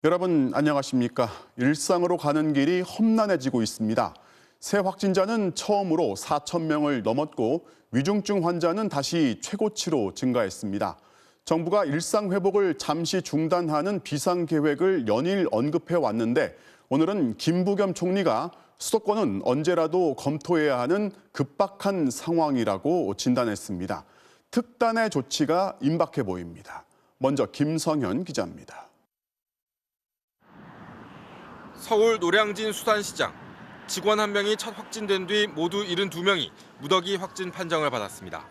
여러분 안녕하십니까? 일상으로 가는 길이 험난해지고 있습니다. 새 확진자는 처음으로 4천 명을 넘었고 위중증 환자는 다시 최고치로 증가했습니다. 정부가 일상 회복을 잠시 중단하는 비상계획을 연일 언급해 왔는데 오늘은 김부겸 총리가 수도권은 언제라도 검토해야 하는 급박한 상황이라고 진단했습니다. 특단의 조치가 임박해 보입니다. 먼저 김성현 기자입니다. 서울 노량진 수산시장. 직원 1명이 첫 확진된 뒤 모두 72명이 무더기 확진 판정을 받았습니다.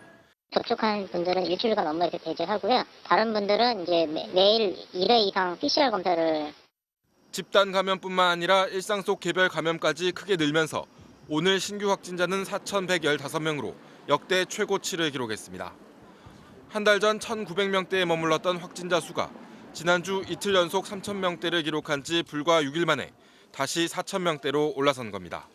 접촉한 분들은 일주일간 업무에서 배제하고요. 다른 분들은 이제 매일 1회 이상 PCR 검사를. 집단 감염뿐만 아니라 일상 속 개별 감염까지 크게 늘면서 오늘 신규 확진자는 4,115명으로 역대 최고치를 기록했습니다. 한 달 전 1,900명대에 머물렀던 확진자 수가 지난주 이틀 연속 3,000명대를 기록한 지 불과 6일 만에 다시 4,000명대로 올라선 겁니다.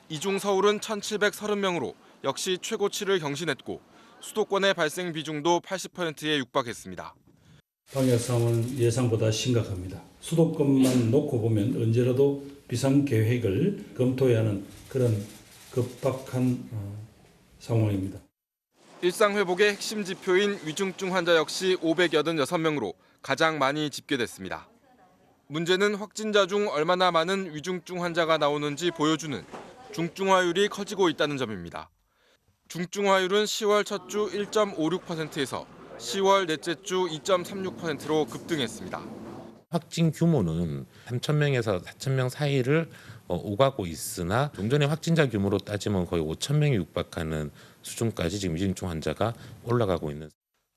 이 중 서울은 1,730명으로 역시 최고치를 경신했고 수도권의 발생 비중도 80%에 육박했습니다. 방역 상황은 예상보다 심각합니다. 수도권만 놓고 보면 언제라도 비상계획을 검토해야 하는 그런 급박한 상황입니다. 일상 회복의 핵심 지표인 위중증 환자 역시 586명으로 가장 많이 집계됐습니다. 문제는 확진자 중 얼마나 많은 위중증 환자가 나오는지 보여주는 중증화율이 커지고 있다는 점입니다. 중증화율은 10월 첫 주 1.56%에서 10월 넷째 주 2.36%로 급등했습니다. 확진 규모는 3,000명에서 4,000명 사이를 오가고 있으나 종전의 확진자 규모로 따지면 거의 5,000명이 육박하는 수준까지 지금 위중증 환자가 올라가고 있는.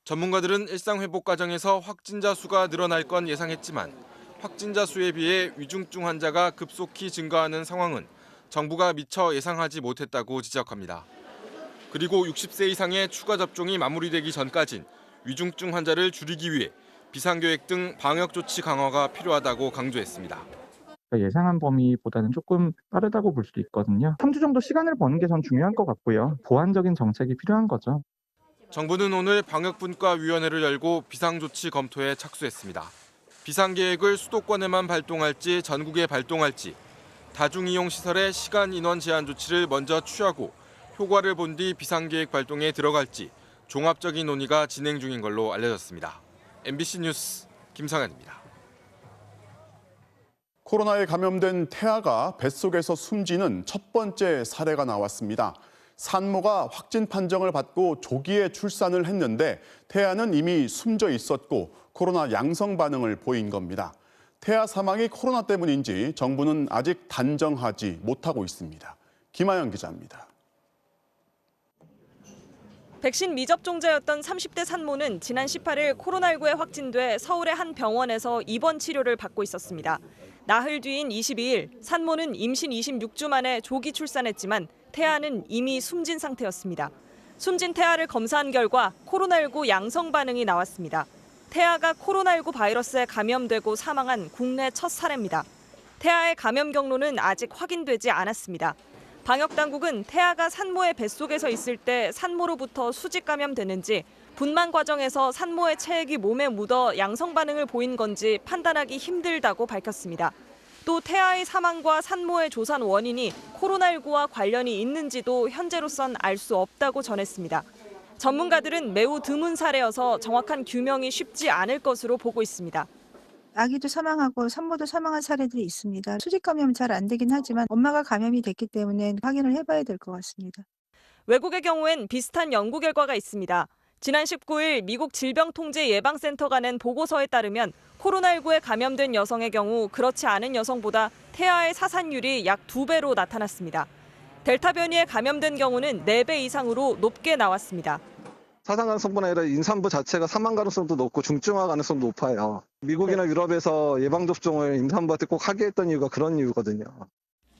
전문가들은 일상 회복 과정에서 확진자 수가 늘어날 건 예상했지만 확진자 수에 비해 위중증 환자가 급속히 증가하는 상황은 정부가 미처 예상하지 못했다고 지적합니다. 그리고 60세 이상의 추가 접종이 마무리되기 전까진 위중증 환자를 줄이기 위해 비상계획 등 방역 조치 강화가 필요하다고 강조했습니다. 예상한 범위보다는 조금 빠르다고 볼 수도 있거든요. 3주 정도 시간을 버는 게 전 중요한 것 같고요. 보완적인 정책이 필요한 거죠. 정부는 오늘 방역분과위원회를 열고 비상조치 검토에 착수했습니다. 비상계획을 수도권에만 발동할지 전국에 발동할지 다중이용시설의 시간 인원 제한 조치를 먼저 취하고 효과를 본 뒤 비상계획 발동에 들어갈지 종합적인 논의가 진행 중인 걸로 알려졌습니다. MBC 뉴스 김성현입니다. 코로나에 감염된 태아가 뱃속에서 숨지는 첫 번째 사례가 나왔습니다. 산모가 확진 판정을 받고 조기에 출산을 했는데 태아는 이미 숨져 있었고 코로나 양성 반응을 보인 겁니다. 태아 사망이 코로나 때문인지 정부는 아직 단정하지 못하고 있습니다. 김아영 기자입니다. 백신 미접종자였던 30대 산모는 지난 18일 코로나19에 확진돼 서울의 한 병원에서 입원 치료를 받고 있었습니다. 나흘 뒤인 22일 산모는 임신 26주 만에 조기 출산했지만 태아는 이미 숨진 상태였습니다. 숨진 태아를 검사한 결과 코로나19 양성 반응이 나왔습니다. 태아가 코로나19 바이러스에 감염되고 사망한 국내 첫 사례입니다. 태아의 감염 경로는 아직 확인되지 않았습니다. 방역당국은 태아가 산모의 뱃속에서 있을 때 산모로부터 수직 감염됐는지 분만 과정에서 산모의 체액이 몸에 묻어 양성 반응을 보인 건지 판단하기 힘들다고 밝혔습니다. 또 태아의 사망과 산모의 조산 원인이 코로나19와 관련이 있는지도 현재로선 알 수 없다고 전했습니다. 전문가들은 매우 드문 사례여서 정확한 규명이 쉽지 않을 것으로 보고 있습니다. 아기도 사망하고 산모도 사망한 사례들이 있습니다. 수직 감염이 잘 안 되긴 하지만 엄마가 감염이 됐기 때문에 확인을 해봐야 될 것 같습니다. 외국의 경우엔 비슷한 연구 결과가 있습니다. 지난 19일 미국 질병통제예방센터가 낸 보고서에 따르면 코로나19에 감염된 여성의 경우 그렇지 않은 여성보다 태아의 사산율이 약 2배로 나타났습니다. 델타 변이에 감염된 경우는 4배 이상으로 높게 나왔습니다. 사상 가능성뿐 아니라 임산부 자체가 사망 가능성도 높고 중증화 가능성도 높아요. 미국이나 유럽에서 예방접종을 임산부한테 꼭 하게 했던 이유가 그런 이유거든요.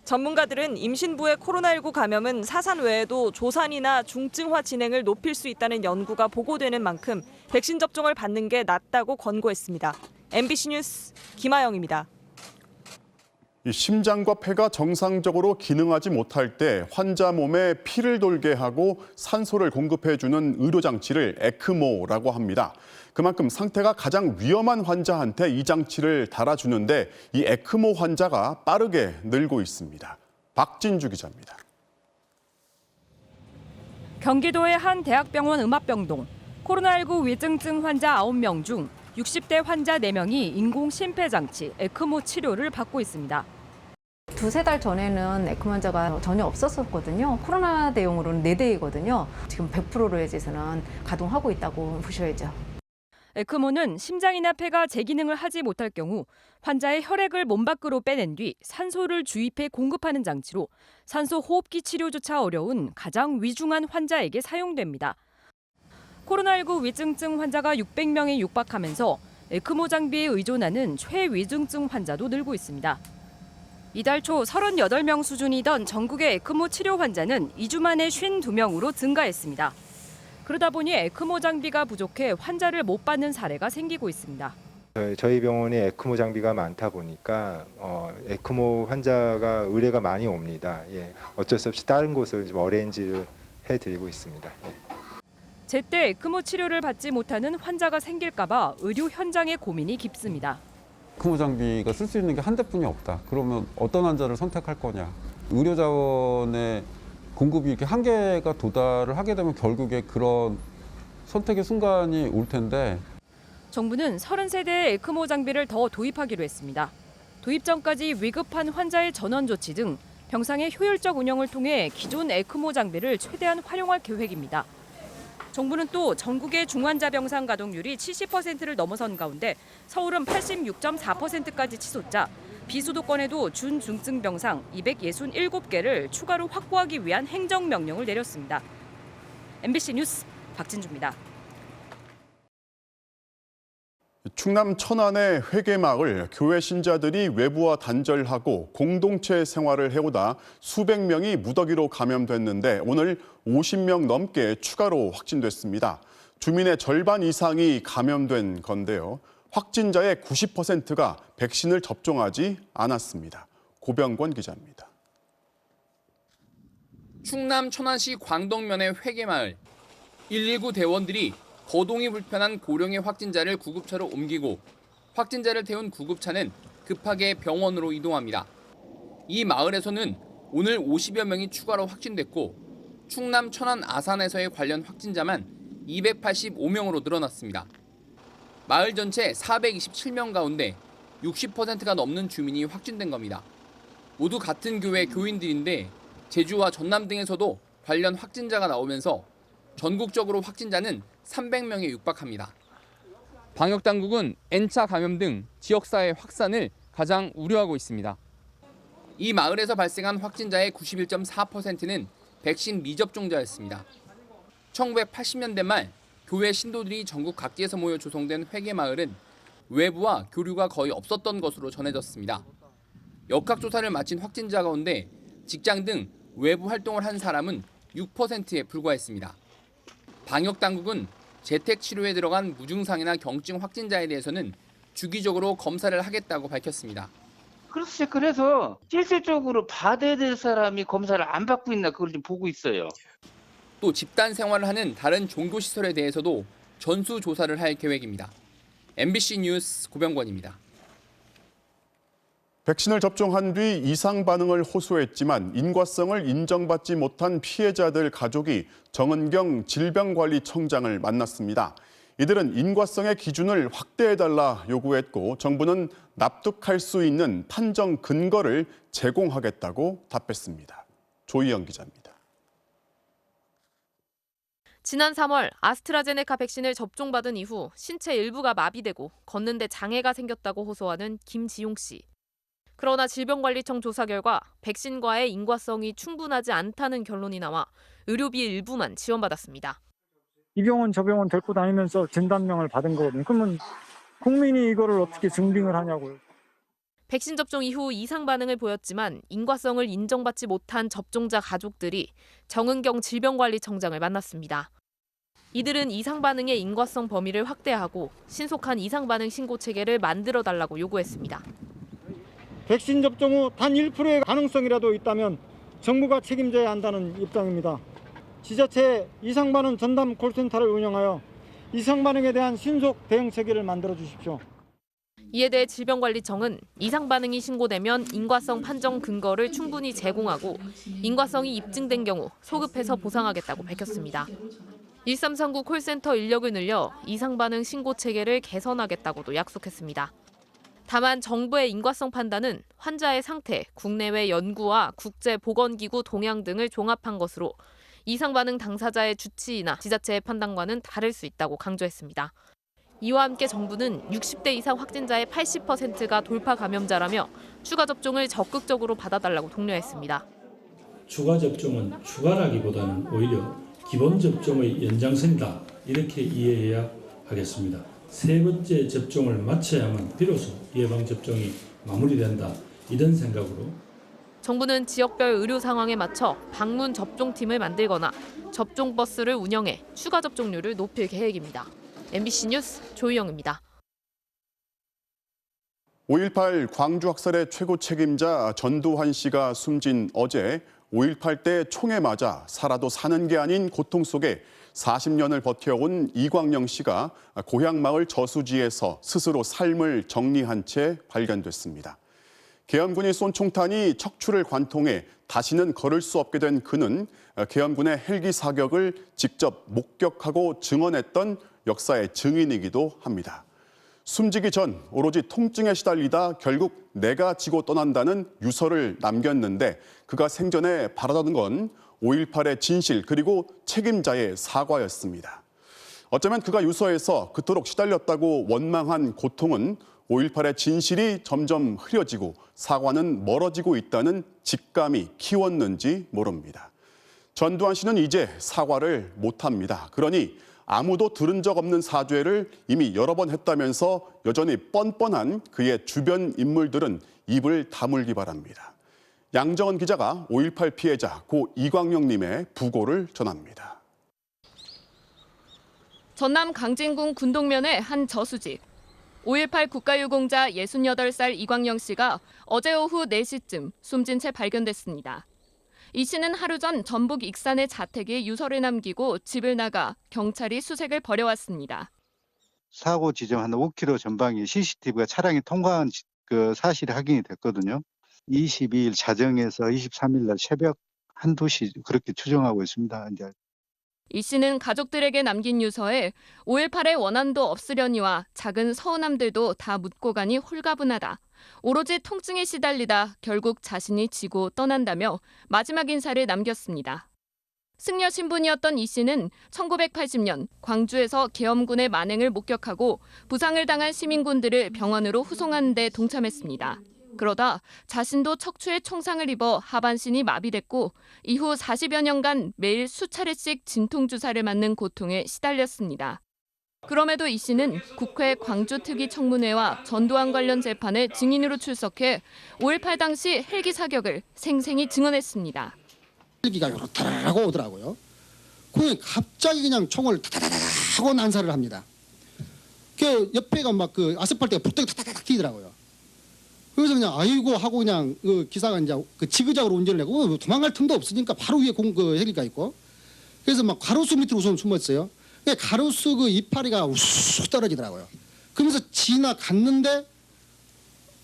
전문가들은 임신부의 코로나19 감염은 사산 외에도 조산이나 중증화 진행을 높일 수 있다는 연구가 보고되는 만큼 백신 접종을 받는 게 낫다고 권고했습니다. MBC 뉴스 김아영입니다. 이 심장과 폐가 정상적으로 기능하지 못할 때 환자 몸에 피를 돌게 하고 산소를 공급해주는 의료장치를 에크모라고 합니다. 그만큼 상태가 가장 위험한 환자한테 이 장치를 달아주는데 이 에크모 환자가 빠르게 늘고 있습니다. 박진주 기자입니다. 경기도의 한 대학병원 음압병동. 코로나19 위중증 환자 9명 중 60대 환자 4명이 인공 심폐장치 에크모 치료를 받고 있습니다. 두세 달 전에는 에크모 환자가 전혀 없었거든요. 코로나 대용으로는 4대이거든요. 지금 100%로 해서는 가동하고 있다고 보셔야죠. 에크모는 심장이나 폐가 제기능을 하지 못할 경우 환자의 혈액을 몸 밖으로 빼낸 뒤 산소를 주입해 공급하는 장치로 산소 호흡기 치료조차 어려운 가장 위중한 환자에게 사용됩니다. 코로나19 위중증 환자가 600명에 육박하면서 에크모 장비에 의존하는 최위중증 환자도 늘고 있습니다. 이달 초 38명 수준이던 전국의 에크모 치료 환자는 2주 만에 52명으로 증가했습니다. 그러다 보니 에크모 장비가 부족해 환자를 못 받는 사례가 생기고 있습니다. 저희 병원에 에크모 장비가 많다 보니까 에크모 환자가 의뢰가 많이 옵니다. 예, 어쩔 수 없이 다른 곳을 좀 어레인지를 해드리고 있습니다. 예. 제때 에크모 치료를 받지 못하는 환자가 생길까 봐 의료 현장의 고민이 깊습니다. 에크모 장비가 쓸 수 있는 게 한 대뿐이 없다. 그러면 어떤 환자를 선택할 거냐. 의료 자원의 공급이 이렇게 한계가 도달을 하게 되면 결국에 그런 선택의 순간이 올 텐데. 정부는 30세대의 에크모 장비를 더 도입하기로 했습니다. 도입 전까지 위급한 환자의 전원 조치 등 병상의 효율적 운영을 통해 기존 에크모 장비를 최대한 활용할 계획입니다. 정부는 또 전국의 중환자 병상 가동률이 70%를 넘어선 가운데 서울은 86.4%까지 치솟자 비수도권에도 준중증 병상 267개를 추가로 확보하기 위한 행정명령을 내렸습니다. MBC 뉴스 박진주입니다. 충남 천안의 회계마을 교회 신자들이 외부와 단절하고 공동체 생활을 해오다 수백 명이 무더기로 감염됐는데 오늘 50명 넘게 추가로 확진됐습니다. 주민의 절반 이상이 감염된 건데요. 확진자의 90%가 백신을 접종하지 않았습니다. 고병권 기자입니다. 충남 천안시 광덕면의 회계마을. 119 대원들이 거동이 불편한 고령의 확진자를 구급차로 옮기고 확진자를 태운 구급차는 급하게 병원으로 이동합니다. 이 마을에서는 오늘 50여 명이 추가로 확진됐고 충남 천안 아산에서의 관련 확진자만 285명으로 늘어났습니다. 마을 전체 427명 가운데 60%가 넘는 주민이 확진된 겁니다. 모두 같은 교회 교인들인데 제주와 전남 등에서도 관련 확진자가 나오면서 전국적으로 확진자는 300명에 육박합니다. 방역당국은 N차 감염 등 지역사회 확산을 가장 우려하고 있습니다. 이 마을에서 발생한 확진자의 91.4%는 백신 미접종자였습니다. 1980년대 말 교회 신도들이 전국 각지에서 모여 조성된 회계마을은 외부와 교류가 거의 없었던 것으로 전해졌습니다. 역학조사를 마친 확진자 가운데 직장 등 외부 활동을 한 사람은 6%에 불과했습니다. 방역당국은 재택치료에 들어간 무증상이나 경증 확진자에 대해서는 주기적으로 검사를 하겠다고 밝혔습니다. 글쎄, 그래서 실질적으로 받아야 될 사람이 검사를 안 받고 있나 그걸 좀 보고 있어요. 또 집단 생활을 하는 다른 종교시설에 대해서도 전수조사를 할 계획입니다. MBC 뉴스 고병권입니다. 백신을 접종한 뒤 이상 반응을 호소했지만 인과성을 인정받지 못한 피해자들 가족이 정은경 질병관리청장을 만났습니다. 이들은 인과성의 기준을 확대해달라 요구했고 정부는 납득할 수 있는 판정 근거를 제공하겠다고 답했습니다. 조희영 기자입니다. 지난 3월 아스트라제네카 백신을 접종받은 이후 신체 일부가 마비되고 걷는데 장애가 생겼다고 호소하는 김지용 씨. 그러나 질병관리청 조사 결과 백신과의 인과성이 충분하지 않다는 결론이 나와 의료비 일부만 지원받았습니다. 이 병원 저 병원 데리고 다니면서 진단명을 받은 거거든요. 그러면 국민이 이거를 어떻게 증빙을 하냐고요. 백신 접종 이후 이상 반응을 보였지만 인과성을 인정받지 못한 접종자 가족들이 정은경 질병관리청장을 만났습니다. 이들은 이상 반응의 인과성 범위를 확대하고 신속한 이상 반응 신고 체계를 만들어 달라고 요구했습니다. 백신 접종 후 단 1%의 가능성이라도 있다면 정부가 책임져야 한다는 입장입니다. 지자체 이상반응 전담 콜센터를 운영하여 이상반응에 대한 신속 대응 체계를 만들어 주십시오. 이에 대해 질병관리청은 이상 반응이 신고되면 인과성 판정 근거를 충분히 제공하고 인과성이 입증된 경우 소급해서 보상하겠다고 밝혔습니다. 1339 콜센터 인력을 늘려 이상 반응 신고 체계를 개선하겠다고도 약속했습니다. 다만 정부의 인과성 판단은 환자의 상태, 국내외 연구와 국제보건기구 동향 등을 종합한 것으로 이상 반응 당사자의 주치의나 지자체의 판단과는 다를 수 있다고 강조했습니다. 이와 함께 정부는 60대 이상 확진자의 80%가 돌파 감염자라며 추가 접종을 적극적으로 받아달라고 독려했습니다. 추가 접종은 추가라기보다는 오히려 기본 접종의 연장선이다, 이렇게 이해해야 하겠습니다. 세 번째 접종을 마쳐야만 비로소 예방접종이 마무리된다, 이런 생각으로 정부는 지역별 의료 상황에 맞춰 방문 접종팀을 만들거나 접종버스를 운영해 추가 접종률을 높일 계획입니다. MBC 뉴스 조희영입니다. 5.18 광주 학살의 최고 책임자 전두환 씨가 숨진 어제 5.18 때 총에 맞아 살아도 사는 게 아닌 고통 속에 40년을 버텨온 이광영 씨가 고향 마을 저수지에서 스스로 삶을 정리한 채 발견됐습니다. 계엄군이 쏜 총탄이 척추를 관통해 다시는 걸을 수 없게 된 그는 계엄군의 헬기 사격을 직접 목격하고 증언했던 역사의 증인이기도 합니다. 숨지기 전 오로지 통증에 시달리다 결국 내가 지고 떠난다는 유서를 남겼는데 그가 생전에 바라던 건 5.18의 진실 그리고 책임자의 사과였습니다. 어쩌면 그가 유서에서 그토록 시달렸다고 원망한 고통은 5.18의 진실이 점점 흐려지고 사과는 멀어지고 있다는 직감이 키웠는지 모릅니다. 전두환 씨는 이제 사과를 못합니다. 그러니 아무도 들은 적 없는 사죄를 이미 여러 번 했다면서 여전히 뻔뻔한 그의 주변 인물들은 입을 다물기 바랍니다. 양정은 기자가 5.18 피해자 고 이광영님의 부고를 전합니다. 전남 강진군 군동면의 한 저수지. 5.18 국가유공자 68살 이광영 씨가 어제 오후 4시쯤 숨진 채 발견됐습니다. 이 씨는 하루 전 전북 익산의 자택에 유서를 남기고 집을 나가 경찰이 수색을 벌여왔습니다. 사고 지점 한 5km 전방에 CCTV가 차량이 통과한 그 사실이 확인이 됐거든요. 22일 자정에서 23일 날 새벽 1, 2시 그렇게 추정하고 있습니다. 이제. 이 씨는 가족들에게 남긴 유서에 5.18의 원한도 없으려니와 작은 서운함들도 다 묻고 가니 홀가분하다. 오로지 통증에 시달리다 결국 자신이 지고 떠난다며 마지막 인사를 남겼습니다. 승려 신분이었던 이 씨는 1980년 광주에서 계엄군의 만행을 목격하고 부상을 당한 시민군들을 병원으로 후송하는 데 동참했습니다. 그러다 자신도 척추에 총상을 입어 하반신이 마비됐고 이후 40여 년간 매일 수차례씩 진통주사를 맞는 고통에 시달렸습니다. 그럼에도 이 씨는 국회 광주특위청문회와 전두환 관련 재판에 증인으로 출석해 5.18 당시 헬기 사격을 생생히 증언했습니다. 헬기가 요렇다라고 오더라고요. 그냥 갑자기 그냥 총을 타다다다 하고 난사를 합니다. 그 옆에가 막 그 아스팔트가 불떡이 타다닥 튀더라고요. 그래서 그냥 아이고 하고 그냥 그 기사가 이제 그 지그작으로 운전을 하고 도망갈 틈도 없으니까 바로 위에 그 헬기가 있고 그래서 막 가로수 밑으로 우선 숨었어요. 가로수 그 이파리가 우쑥 떨어지더라고요. 그러면서 지나갔는데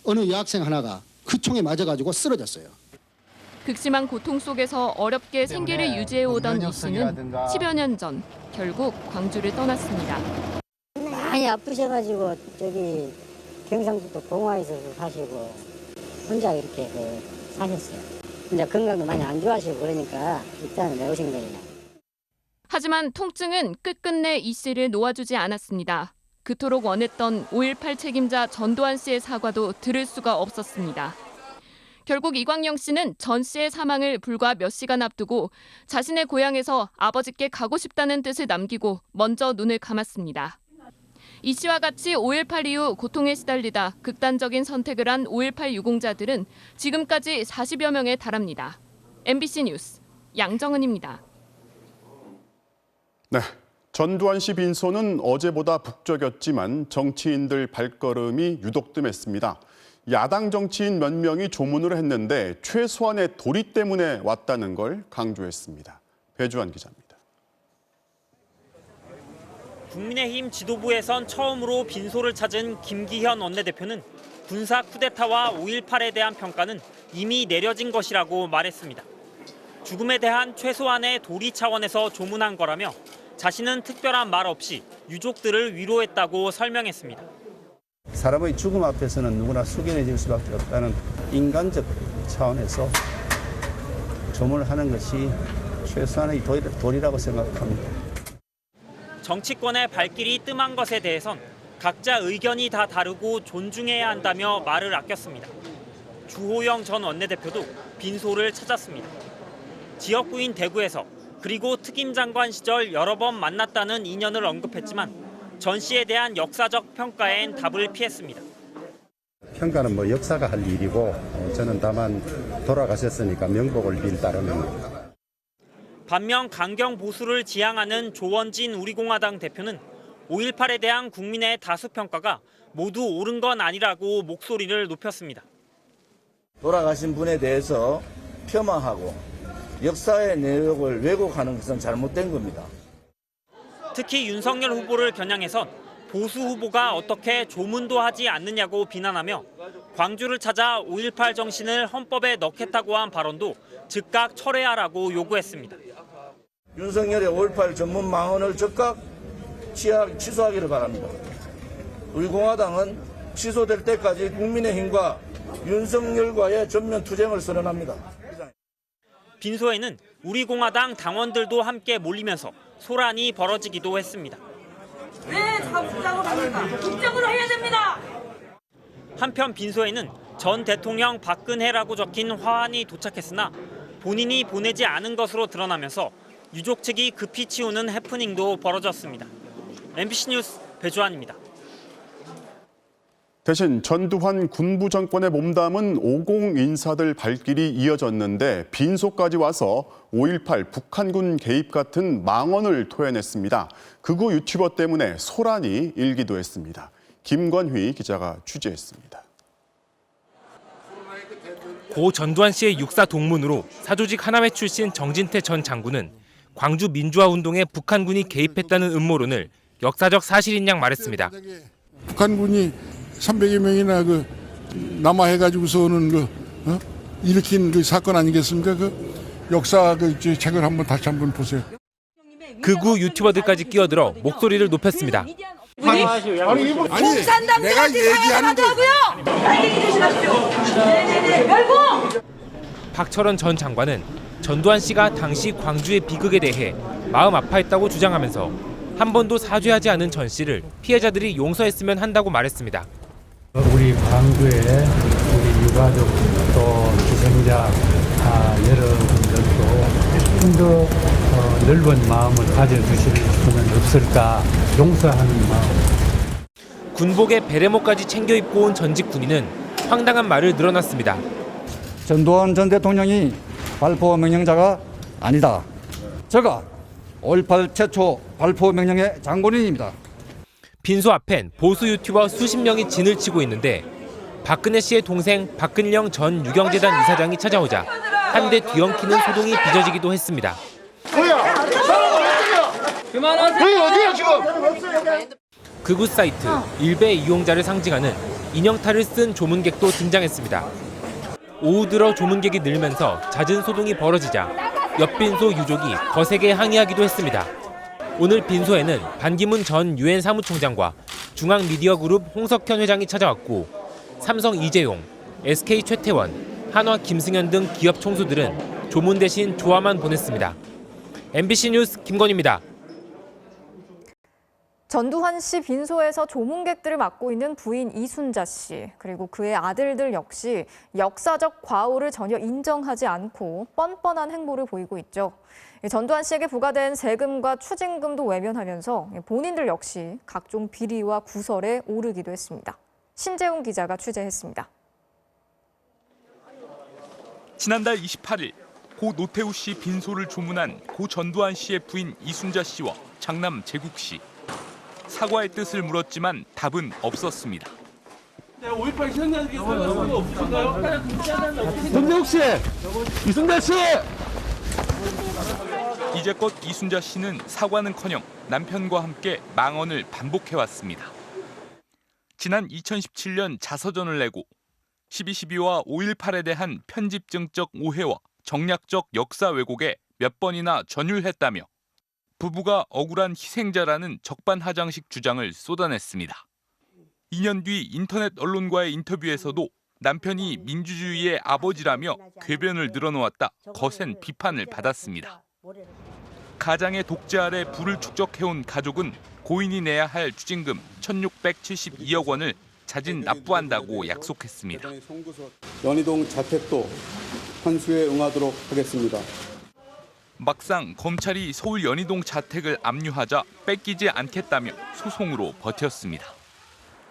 어느 여학생 하나가 그 총에 맞아가지고 쓰러졌어요. 극심한 고통 속에서 어렵게 생계를 유지해오던 이 씨는 10여 년 전 결국 광주를 떠났습니다. 많이 아프셔가지고 저기 경상북도 봉화에서 사시고 혼자 이렇게 사셨어요. 이제 건강도 많이 안 좋아하시고 그러니까 일단은 내오신 거예요. 하지만 통증은 끝끝내 이 씨를 놓아주지 않았습니다. 그토록 원했던 5.18 책임자 전두환 씨의 사과도 들을 수가 없었습니다. 결국 이광영 씨는 전 씨의 사망을 불과 몇 시간 앞두고 자신의 고향에서 아버지께 가고 싶다는 뜻을 남기고 먼저 눈을 감았습니다. 이 씨와 같이 5.18 이후 고통에 시달리다 극단적인 선택을 한 5.18 유공자들은 지금까지 40여 명에 달합니다. MBC 뉴스 양정은입니다. 네, 전두환 씨 빈소는 어제보다 북적였지만 정치인들 발걸음이 유독 뜸했습니다. 야당 정치인 몇 명이 조문을 했는데 최소한의 도리 때문에 왔다는 걸 강조했습니다. 배주환 기자입니다. 국민의힘 지도부에선 처음으로 빈소를 찾은 김기현 원내대표는 군사 쿠데타와 5.18에 대한 평가는 이미 내려진 것이라고 말했습니다. 죽음에 대한 최소한의 도리 차원에서 조문한 거라며 자신은 특별한 말 없이 유족들을 위로했다고 설명했습니다. 사람의 죽음 앞에서는 누구나 숙연해질 수밖에 없다는 인간적 차원에서 조문을 하는 것이 최소한의 도리라고 생각합니다. 정치권의 발길이 뜸한 것에 대해선 각자 의견이 다 다르고 존중해야 한다며 말을 아꼈습니다. 주호영 전 원내대표도 빈소를 찾았습니다. 지역구인 대구에서 그리고 특임 장관 시절 여러 번 만났다는 인연을 언급했지만 전 씨에 대한 역사적 평가엔 답을 피했습니다. 평가는 뭐 역사가 할 일이고 저는 다만 돌아가셨으니까 명복을 빌 따름입니다. 반면 강경 보수를 지향하는 조원진 우리공화당 대표는 5.18에 대한 국민의 다수 평가가 모두 옳은 건 아니라고 목소리를 높였습니다. 돌아가신 분에 대해서 폄하하고 역사의 내역을 왜곡하는 것은 잘못된 겁니다. 특히 윤석열 후보를 겨냥해선 보수 후보가 어떻게 조문도 하지 않느냐고 비난하며 광주를 찾아 5.18 정신을 헌법에 넣겠다고 한 발언도 즉각 철회하라고 요구했습니다. 윤석열의 5.18 전문 망언을 즉각 취소하기를 바랍니다. 우리 공화당은 취소될 때까지 국민의힘과 윤석열과의 전면 투쟁을 선언합니다. 빈소에는 우리공화당 당원들도 함께 몰리면서 소란이 벌어지기도 했습니다. 왜 사국장으로 합니까? 국정으로 해야 됩니다. 한편 빈소에는 전 대통령 박근혜라고 적힌 화환이 도착했으나 본인이 보내지 않은 것으로 드러나면서 유족 측이 급히 치우는 해프닝도 벌어졌습니다. MBC 뉴스 배주환입니다. 대신 전두환 군부 정권에 몸담은 50 인사들 발길이 이어졌는데 빈소까지 와서 5.18 북한군 개입 같은 망언을 토해냈습니다. 극우 유튜버 때문에 소란이 일기도 했습니다. 김건휘 기자가 취재했습니다. 고 전두환 씨의 육사 동문으로 사조직 하나회 출신 정진태 전 장군은 광주 민주화운동에 북한군이 개입했다는 음모론을 역사적 사실인 양 말했습니다. 북한군이 300여 명이나 남하해가지고서는 일으킨 그 사건 아니겠습니까? 역사 책을 다시 한번 보세요. 극우 유튜버들까지 끼어들어 목소리를 높였습니다. 공산당들한테 사과하자고요. 박철원 전 장관은 전두환 씨가 당시 광주의 비극에 대해 마음 아파했다고 주장하면서 한 번도 사죄하지 않은 전 씨를 피해자들이 용서했으면 한다고 말했습니다. 우리 광주의 우리 유가족 또 기생자 여러분들도 좀 더 넓은 마음을 가져주실 수는 없을까 용서하는 마음. 군복에 베레모까지 챙겨 입고 온 전직 군인은 황당한 말을 늘어놨습니다. 전두환 전 대통령이 발포 명령자가 아니다. 제가 5.18 최초 발포 명령의 장본인입니다. 빈소 앞엔 보수 유튜버 수십 명이 진을 치고 있는데 박근혜 씨의 동생 박근령 전 유경재단 이사장이 찾아오자 한 대 뒤엉키는 소동이 빚어지기도 했습니다. 그만하세요. 극우 사이트 일베 이용자를 상징하는 인형탈을 쓴 조문객도 등장했습니다. 오후 들어 조문객이 늘면서 잦은 소동이 벌어지자 옆 빈소 유족이 거세게 항의하기도 했습니다. 오늘 빈소에는 반기문 전 유엔 사무총장과 중앙미디어그룹 홍석현 회장이 찾아왔고 삼성 이재용, SK 최태원, 한화 김승현 등 기업 총수들은 조문 대신 조화만 보냈습니다. MBC 뉴스 김건희입니다. 전두환 씨 빈소에서 조문객들을 맡고 있는 부인 이순자 씨, 그리고 그의 아들들 역시 역사적 과오를 전혀 인정하지 않고 뻔뻔한 행보를 보이고 있죠. 전두환 씨에게 부과된 세금과 추징금도 외면하면서 본인들 역시 각종 비리와 구설에 오르기도 했습니다. 신재훈 기자가 취재했습니다. 지난달 28일 고 노태우 씨 빈소를 조문한 고 전두환 씨의 부인 이순자 씨와 장남 재국 씨. 사과의 뜻을 물었지만 답은 없었습니다. 5.18 희생자들이 사과할 수 없으신가요? 정재욱 씨! 이순자 씨! 이제껏 이순자 씨는 사과는커녕 남편과 함께 망언을 반복해왔습니다. 지난 2017년 자서전을 내고 12.12와 5.18에 대한 편집증적 오해와 정략적 역사 왜곡에 몇 번이나 전율했다며 부부가 억울한 희생자라는 적반하장식 주장을 쏟아냈습니다. 2년 뒤 인터넷 언론과의 인터뷰에서도 남편이 민주주의의 아버지라며 궤변을 늘어놓았다 거센 비판을 받았습니다. 가장의 독재 아래 부를 축적해온 가족은 고인이 내야 할 추징금 1,672억 원을 자진 납부한다고 약속했습니다. 연희동 자택도 환수에 응하도록 하겠습니다. 막상 검찰이 서울 연희동 자택을 압류하자 뺏기지 않겠다며 소송으로 버텼습니다.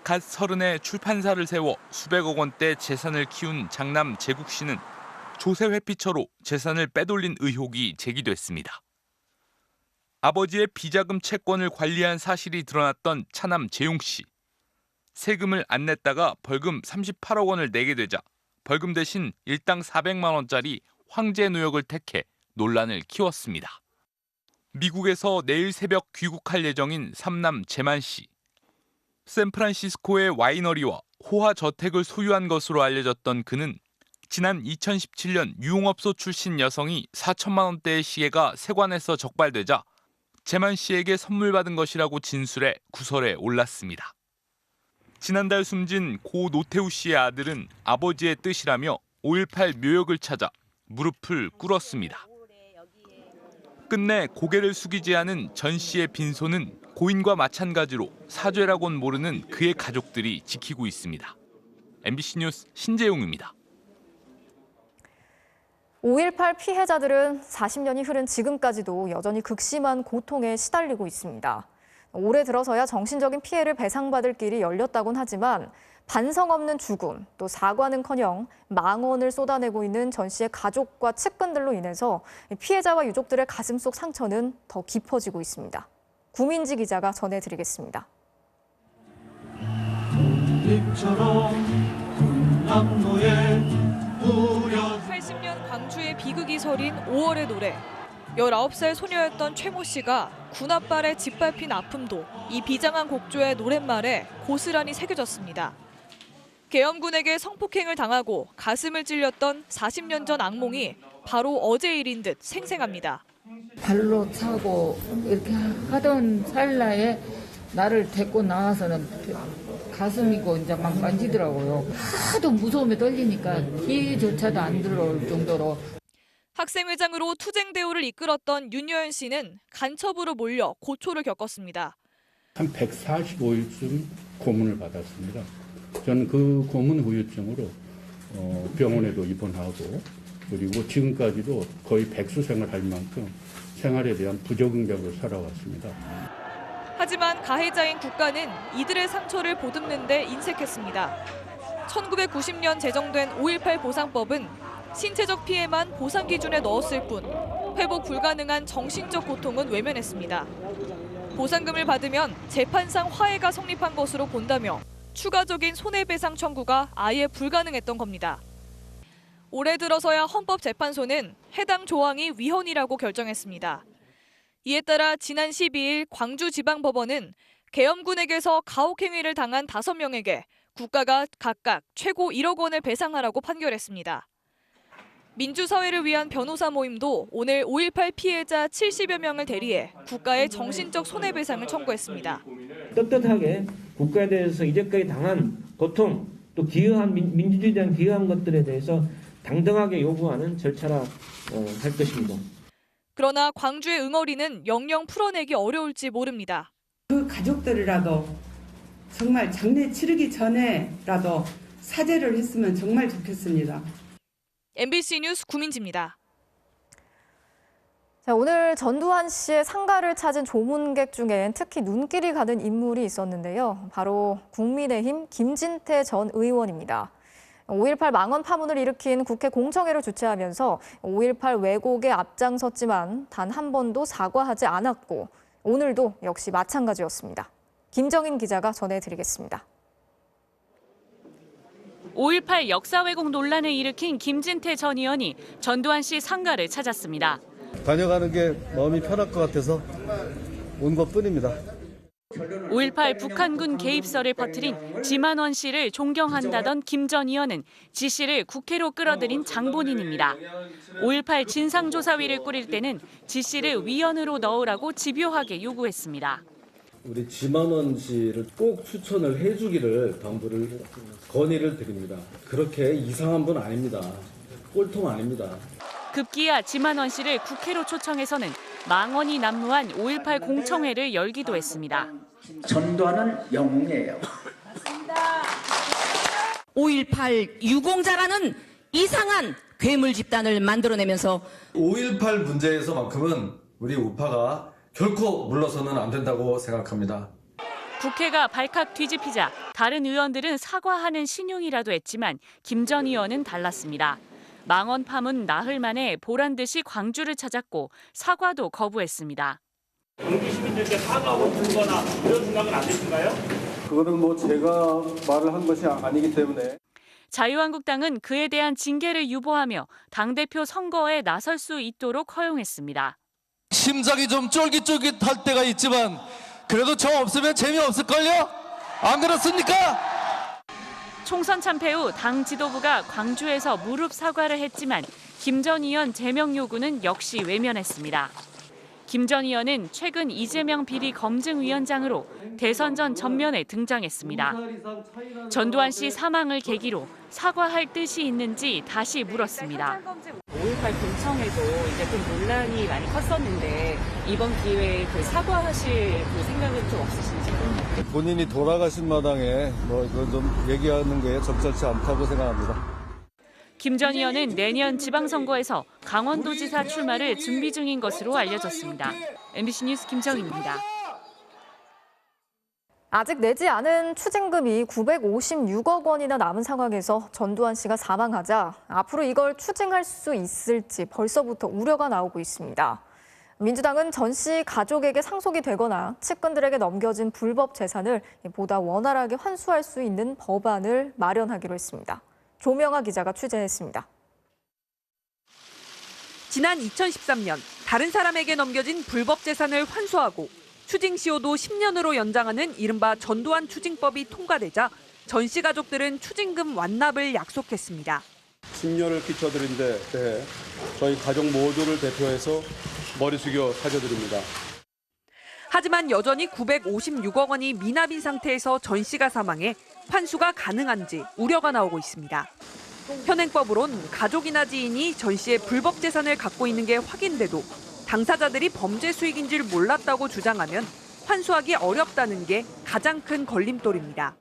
갓 30에 출판사를 세워 수백억 원대 재산을 키운 장남 재국 씨는 조세 회피처로 재산을 빼돌린 의혹이 제기됐습니다. 아버지의 비자금 채권을 관리한 사실이 드러났던 차남 재용 씨. 세금을 안 냈다가 벌금 38억 원을 내게 되자 벌금 대신 일당 400만 원짜리 황제 노역을 택해 논란을 키웠습니다. 미국에서 내일 새벽 귀국할 예정인 삼남 재만 씨. 샌프란시스코의 와이너리와 호화 저택을 소유한 것으로 알려졌던 그는 지난 2017년 유흥업소 출신 여성이 4천만 원대의 시계가 세관에서 적발되자 재만 씨에게 선물 받은 것이라고 진술해 구설에 올랐습니다. 지난달 숨진 고 노태우 씨의 아들은 아버지의 뜻이라며 5.18 묘역을 찾아 무릎을 꿇었습니다. 끝내 고개를 숙이지 않은 전 씨의 빈소는 고인과 마찬가지로 사죄라곤 모르는 그의 가족들이 지키고 있습니다. MBC 뉴스 신재용입니다. 5.18 피해자들은 40년이 흐른 지금까지도 여전히 극심한 고통에 시달리고 있습니다. 올해 들어서야 정신적인 피해를 배상받을 길이 열렸다곤 하지만 반성 없는 죽음, 또 사과는커녕 망언을 쏟아내고 있는 전 씨의 가족과 측근들로 인해서 피해자와 유족들의 가슴 속 상처는 더 깊어지고 있습니다. 구민지 기자가 전해드리겠습니다. 80년 광주의 비극이 서린 5월의 노래. 19살 소녀였던 최모 씨가 군 앞발에 짓밟힌 아픔도 이 비장한 곡조의 노랫말에 고스란히 새겨졌습니다. 계엄군에게 성폭행을 당하고 가슴을 찔렸던 40년 전 악몽이 바로 어제 일인 듯 생생합니다. 발로 차고 이렇게 하던 찰나에 나를 데리고 나와서는 가슴이고 이제 막 만지더라고요. 하도 무서움에 떨리니까 기조차도 안 들어올 정도로. 학생회장으로 투쟁대오를 이끌었던 윤여연 씨는 간첩으로 몰려 고초를 겪었습니다. 한 145일쯤 고문을 받았습니다. 저는 그 고문 후유증으로 병원에도 입원하고 그리고 지금까지도 거의 백수생활 할 만큼 생활에 대한 부적응적으로 살아왔습니다. 하지만 가해자인 국가는 이들의 상처를 보듬는 데 인색했습니다. 1990년 제정된 5.18 보상법은 신체적 피해만 보상 기준에 넣었을 뿐 회복 불가능한 정신적 고통은 외면했습니다. 보상금을 받으면 재판상 화해가 성립한 것으로 본다며 추가적인 손해배상 청구가 아예 불가능했던 겁니다. 올해 들어서야 헌법재판소는 해당 조항이 위헌이라고 결정했습니다. 이에 따라 지난 12일 광주지방법원은 계엄군에게서 가혹행위를 당한 5명에게 국가가 각각 최고 1억 원을 배상하라고 판결했습니다. 민주사회를 위한 변호사 모임도 오늘 5.18 피해자 70여 명을 대리해 국가의 정신적 손해배상을 청구했습니다. 떳떳하게 국가에 대해서 이제까지 당한 고통, 또 기여한 민주주의에 대한 기여한 것들에 대해서 당당하게 요구하는 절차라 할 것입니다. 그러나 광주의 응어리는 영영 풀어내기 어려울지 모릅니다. 그 가족들이라도 정말 장례 치르기 전에라도 사죄를 했으면 정말 좋겠습니다. MBC 뉴스 구민지입니다. 자, 오늘 전두환 씨의 상가를 찾은 조문객 중엔 특히 눈길이 가는 인물이 있었는데요. 바로 국민의힘 김진태 전 의원입니다. 5.18 망언 파문을 일으킨 국회 공청회를 주최하면서 5.18 왜곡에 앞장섰지만 단 한 번도 사과하지 않았고 오늘도 역시 마찬가지였습니다. 김정인 기자가 전해드리겠습니다. 5.18 역사 왜곡 논란을 일으킨 김진태 전 의원이 전두환 씨 상가를 찾았습니다. 다녀가는 게 마음이 편할 것 같아서 온 것뿐입니다. 5.18 북한군 개입설을 퍼뜨린 지만원 씨를 존경한다던 김 전 의원은 지 씨를 국회로 끌어들인 장본인입니다. 5.18 진상조사위를 꾸릴 때는 지 씨를 위원으로 넣으라고 집요하게 요구했습니다. 우리 지만원 씨를 꼭 추천을 해주기를 건의를 드립니다. 그렇게 이상한 분 아닙니다. 꼴통 아닙니다. 급기야 지만원 씨를 국회로 초청해서는 망언이 난무한 5.18 공청회를 열기도 했습니다. 전두환은 영웅이에요. 5.18 유공자라는 이상한 괴물 집단을 만들어내면서 5.18 문제에서만큼은 우리 우파가 결코 물러서는 안 된다고 생각합니다. 국회가 발칵 뒤집히자 다른 의원들은 사과하는 신용이라도 했지만 김 전 의원은 달랐습니다. 망언 파문 나흘 만에 보란 듯이 광주를 찾았고 사과도 거부했습니다. 광주 시민들께 사과하고 부르거나 이런 생각은 안 되신가요? 그거는 뭐 제가 말을 한 것이 아니기 때문에. 자유한국당은 그에 대한 징계를 유보하며 당대표 선거에 나설 수 있도록 허용했습니다. 심장이 좀 쫄깃쫄깃할 때가 있지만 그래도 저 없으면 재미없을걸요? 안 그렇습니까? 총선 참패 후 당 지도부가 광주에서 무릎 사과를 했지만 김 전 의원 제명 요구는 역시 외면했습니다. 김 전 의원은 최근 이재명 비리 검증위원장으로 대선 전 전면에 등장했습니다. 전두환 씨 사망을 계기로 사과할 뜻이 있는지 다시 물었습니다. 5.18 공청회도 이제 좀 논란이 많이 컸었는데 이번 기회에 그 사과하실 그 생각은 좀 없으신지? 본인이 돌아가신 마당에 뭐 이건 좀 얘기하는 게 적절치 않다고 생각합니다. 김 전 의원은 내년 지방선거에서 강원도지사 출마를 준비 중인 것으로 알려졌습니다. MBC 뉴스 김정희입니다. 아직 내지 않은 추징금이 956억 원이나 남은 상황에서 전두환 씨가 사망하자 앞으로 이걸 추징할 수 있을지 벌써부터 우려가 나오고 있습니다. 민주당은 전 씨 가족에게 상속이 되거나 측근들에게 넘겨진 불법 재산을 보다 원활하게 환수할 수 있는 법안을 마련하기로 했습니다. 조명아 기자가 취재했습니다. 지난 2013년 다른 사람에게 넘겨진 불법 재산을 환수하고 추징시효도 10년으로 연장하는 이른바 전두환 추징법이 통과되자 전 씨 가족들은 추징금 완납을 약속했습니다. 심려를 끼쳐드린 데 대해 저희 가족 모두를 대표해서 머리 숙여 사죄드립니다. 하지만 여전히 956억 원이 미납인 상태에서 전 씨가 사망해 환수가 가능한지 우려가 나오고 있습니다. 현행법으론 가족이나 지인이 전 씨의 불법 재산을 갖고 있는 게 확인돼도 당사자들이 범죄 수익인 줄 몰랐다고 주장하면 환수하기 어렵다는 게 가장 큰 걸림돌입니다.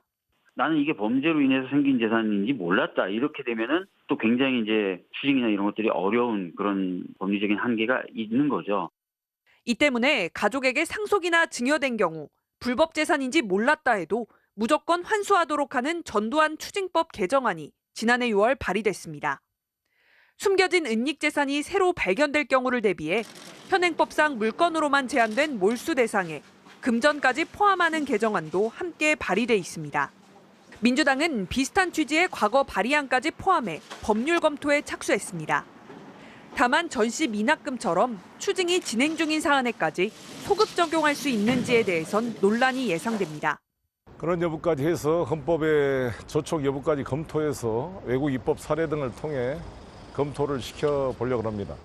나는 이게 범죄로 인해서 생긴 재산인지 몰랐다. 이렇게 되면은 또 굉장히 이제 추징이나 이런 것들이 어려운 그런 법리적인 한계가 있는 거죠. 이 때문에 가족에게 상속이나 증여된 경우 불법 재산인지 몰랐다 해도 무조건 환수하도록 하는 전두환 추징법 개정안이 지난해 6월 발의됐습니다. 숨겨진 은닉 재산이 새로 발견될 경우를 대비해 현행법상 물건으로만 제한된 몰수 대상에 금전까지 포함하는 개정안도 함께 발의돼 있습니다. 민주당은 비슷한 취지의 과거 발의안까지 포함해 법률 검토에 착수했습니다. 다만 전 씨 미납금처럼 추징이 진행 중인 사안에까지 소급 적용할 수 있는지에 대해선 논란이 예상됩니다. 그런 여부까지 해서 헌법의 저촉 여부까지 검토해서 외국 입법 사례 등을 통해 검토를 시켜보려고 합니다.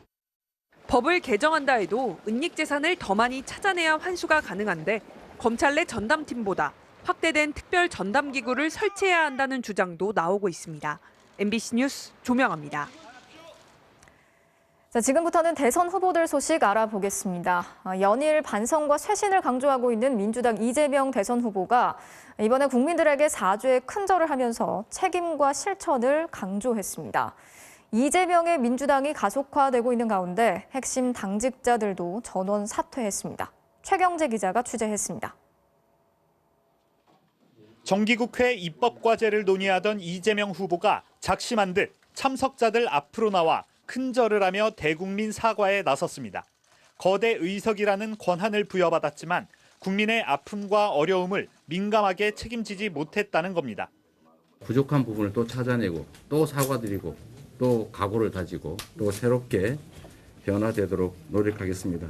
법을 개정한다 해도 은닉 재산을 더 많이 찾아내야 환수가 가능한데 검찰 내 전담팀보다 확대된 특별 전담기구를 설치해야 한다는 주장도 나오고 있습니다. MBC 뉴스 조명아입니다. 자, 지금부터는 대선 후보들 소식 알아보겠습니다. 연일 반성과 쇄신을 강조하고 있는 민주당 이재명 대선 후보가 이번에 국민들에게 사죄의 큰절을 하면서 책임과 실천을 강조했습니다. 이재명의 민주당이 가속화되고 있는 가운데 핵심 당직자들도 전원 사퇴했습니다. 최경재 기자가 취재했습니다. 정기국회 입법과제를 논의하던 이재명 후보가 작심한 듯 참석자들 앞으로 나와 큰절을 하며 대국민 사과에 나섰습니다. 거대 의석이라는 권한을 부여받았지만 국민의 아픔과 어려움을 민감하게 책임지지 못했다는 겁니다. 부족한 부분을 또 찾아내고 또 사과드리고 또 각오를 다지고 또 새롭게 변화되도록 노력하겠습니다.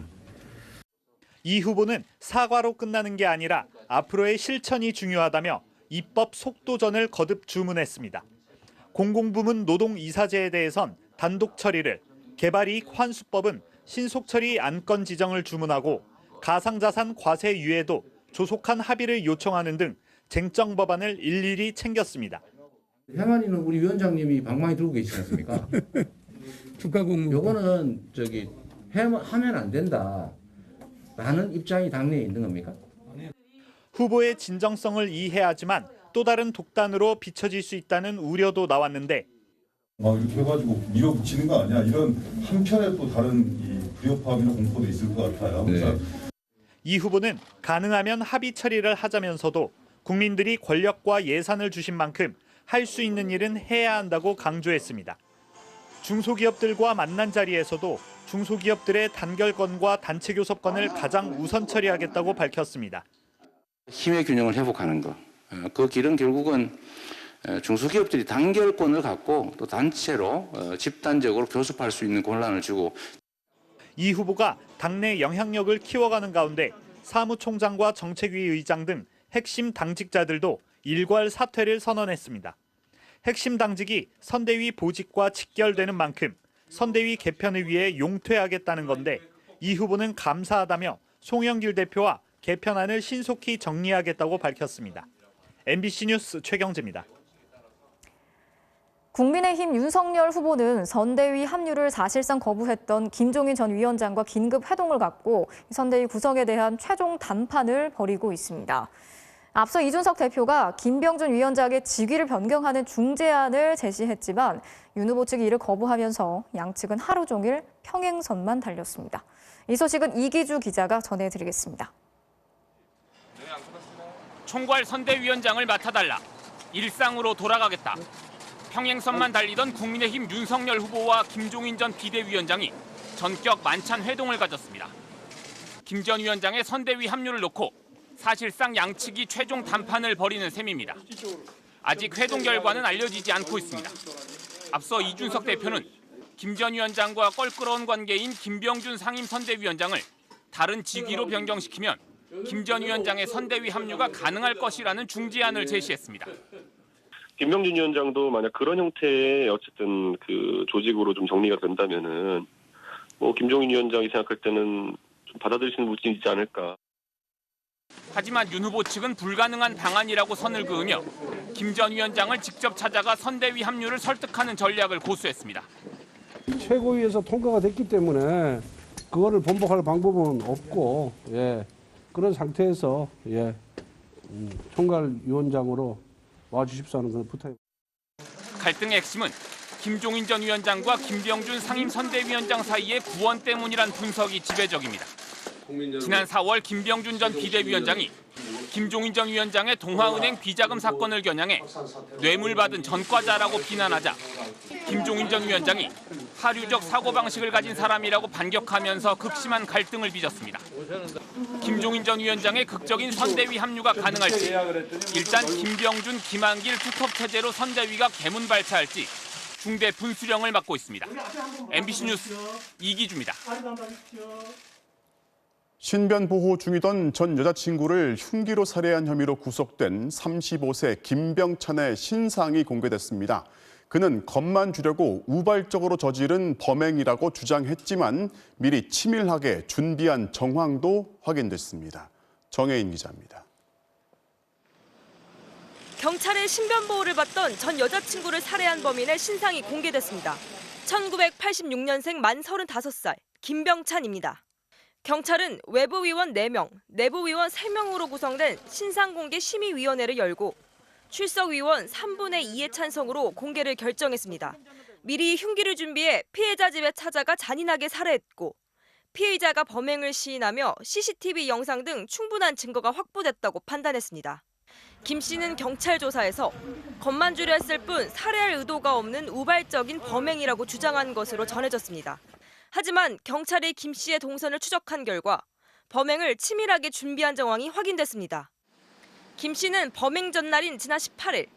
이 후보는 사과로 끝나는 게 아니라 앞으로의 실천이 중요하다며 입법 속도전을 거듭 주문했습니다. 공공부문 노동이사제에 대해선 단독 처리를, 개발이익 환수법은 신속처리 안건 지정을 주문하고 가상자산 과세 유예도 조속한 합의를 요청하는 등 쟁점 법안을 일일이 챙겼습니다. 행안위는 우리 위원장님이 방망이 들고 계시지 않습니까? 국가공무원. 요거는 하면 안 된다. 라는 입장이 당내에 있는 겁니까? 후보의 진정성을 이해하지만 또 다른 독단으로 비춰질 수 있다는 우려도 나왔는데 이렇게 해가지고 밀어붙이는 거 아니야? 이런 한편에 또 다른 이 불협화음이나 공포도 있을 것 같아요. 네. 이 후보는 가능하면 합의 처리를 하자면서도 국민들이 권력과 예산을 주신 만큼 할 수 있는 일은 해야 한다고 강조했습니다. 중소기업들과 만난 자리에서도 중소기업들의 단결권과 단체 교섭권을 가장 우선 처리하겠다고 밝혔습니다. 힘의 균형을 회복하는 것. 그 길은 결국은 중소기업들이 단결권을 갖고 또 단체로 집단적으로 교섭할 수 있는 권한을 주고. 이 후보가 당내 영향력을 키워가는 가운데 사무총장과 정책위 의장 등 핵심 당직자들도 일괄 사퇴를 선언했습니다. 핵심 당직이 선대위 보직과 직결되는 만큼 선대위 개편을 위해 용퇴하겠다는 건데 이 후보는 감사하다며 송영길 대표와 개편안을 신속히 정리하겠다고 밝혔습니다. MBC 뉴스 최경재입니다. 국민의힘 윤석열 후보는 선대위 합류를 사실상 거부했던 김종인 전 위원장과 긴급 회동을 갖고 선대위 구성에 대한 최종談判을 벌이고 있습니다. 앞서 이준석 대표가 김병준 위원장의 직위를 변경하는 중재안을 제시했지만 윤 후보 측이 이를 거부하면서 양측은 하루 종일 평행선만 달렸습니다. 이 소식은 이기주 기자가 전해드리겠습니다. 총괄 선대위원장을 맡아달라. 일상으로 돌아가겠다. 평행선만 달리던 국민의힘 윤석열 후보와 김종인 전 비대위원장이 전격 만찬 회동을 가졌습니다. 김 전 위원장의 선대위 합류를 놓고 사실상 양측이 최종談判을 벌이는 셈입니다. 아직 회동 결과는 알려지지 않고 있습니다. 앞서 이준석 대표는 김 전 위원장과 껄끄러운 관계인 김병준 상임선대위원장을 다른 직위로 변경시키면 김 전 위원장의 선대위 합류가 가능할 것이라는 중재안을 제시했습니다. 김병준 위원장도 만약 그런 형태의 어쨌든 그 조직으로 좀 정리가 된다면은 김종인 위원장이 생각할 때는 좀 받아들이시는 분이 있지 않을까. 하지만 윤 후보 측은 불가능한 방안이라고 선을 그으며 김 전 위원장을 직접 찾아가 선대위 합류를 설득하는 전략을 고수했습니다. 최고위에서 통과가 됐기 때문에 그거를 번복할 방법은 없고 그런 상태에서 총괄위원장으로 와주십사 하는 그런 부탁입니다. 갈등의 핵심은 김종인 전 위원장과 김병준 상임선대위원장 사이의 구원 때문이란 분석이 지배적입니다. 지난 4월 김병준 전 비대위원장이 김종인 전 위원장의 동화은행 비자금 사건을 겨냥해 뇌물받은 전과자라고 비난하자 김종인 전 위원장이 하류적 사고방식을 가진 사람이라고 반격하면서 극심한 갈등을 빚었습니다. 김종인 전 위원장의 극적인 선대위 합류가 가능할지 일단 김병준, 김한길 투톱 체제로 선대위가 개문발차할지 중대 분수령을 맡고 있습니다. MBC 뉴스 이기주입니다. 신변 보호 중이던 전 여자친구를 흉기로 살해한 혐의로 구속된 35세 김병찬의 신상이 공개됐습니다. 그는 겁만 주려고 우발적으로 저지른 범행이라고 주장했지만 미리 치밀하게 준비한 정황도 확인됐습니다. 정혜인 기자입니다. 경찰의 신변 보호를 받던 전 여자친구를 살해한 범인의 신상이 공개됐습니다. 1986년생 만 35살 김병찬입니다. 경찰은 외부위원 4명, 내부위원 3명으로 구성된 신상공개심의위원회를 열고 출석위원 3분의 2의 찬성으로 공개를 결정했습니다. 미리 흉기를 준비해 피해자 집에 찾아가 잔인하게 살해했고 피해자가 범행을 시인하며 CCTV 영상 등 충분한 증거가 확보됐다고 판단했습니다. 김 씨는 경찰 조사에서 겁만 주려 했을 뿐 살해할 의도가 없는 우발적인 범행이라고 주장한 것으로 전해졌습니다. 하지만 경찰이 김 씨의 동선을 추적한 결과 범행을 치밀하게 준비한 정황이 확인됐습니다. 김 씨는 범행 전날인 지난 18일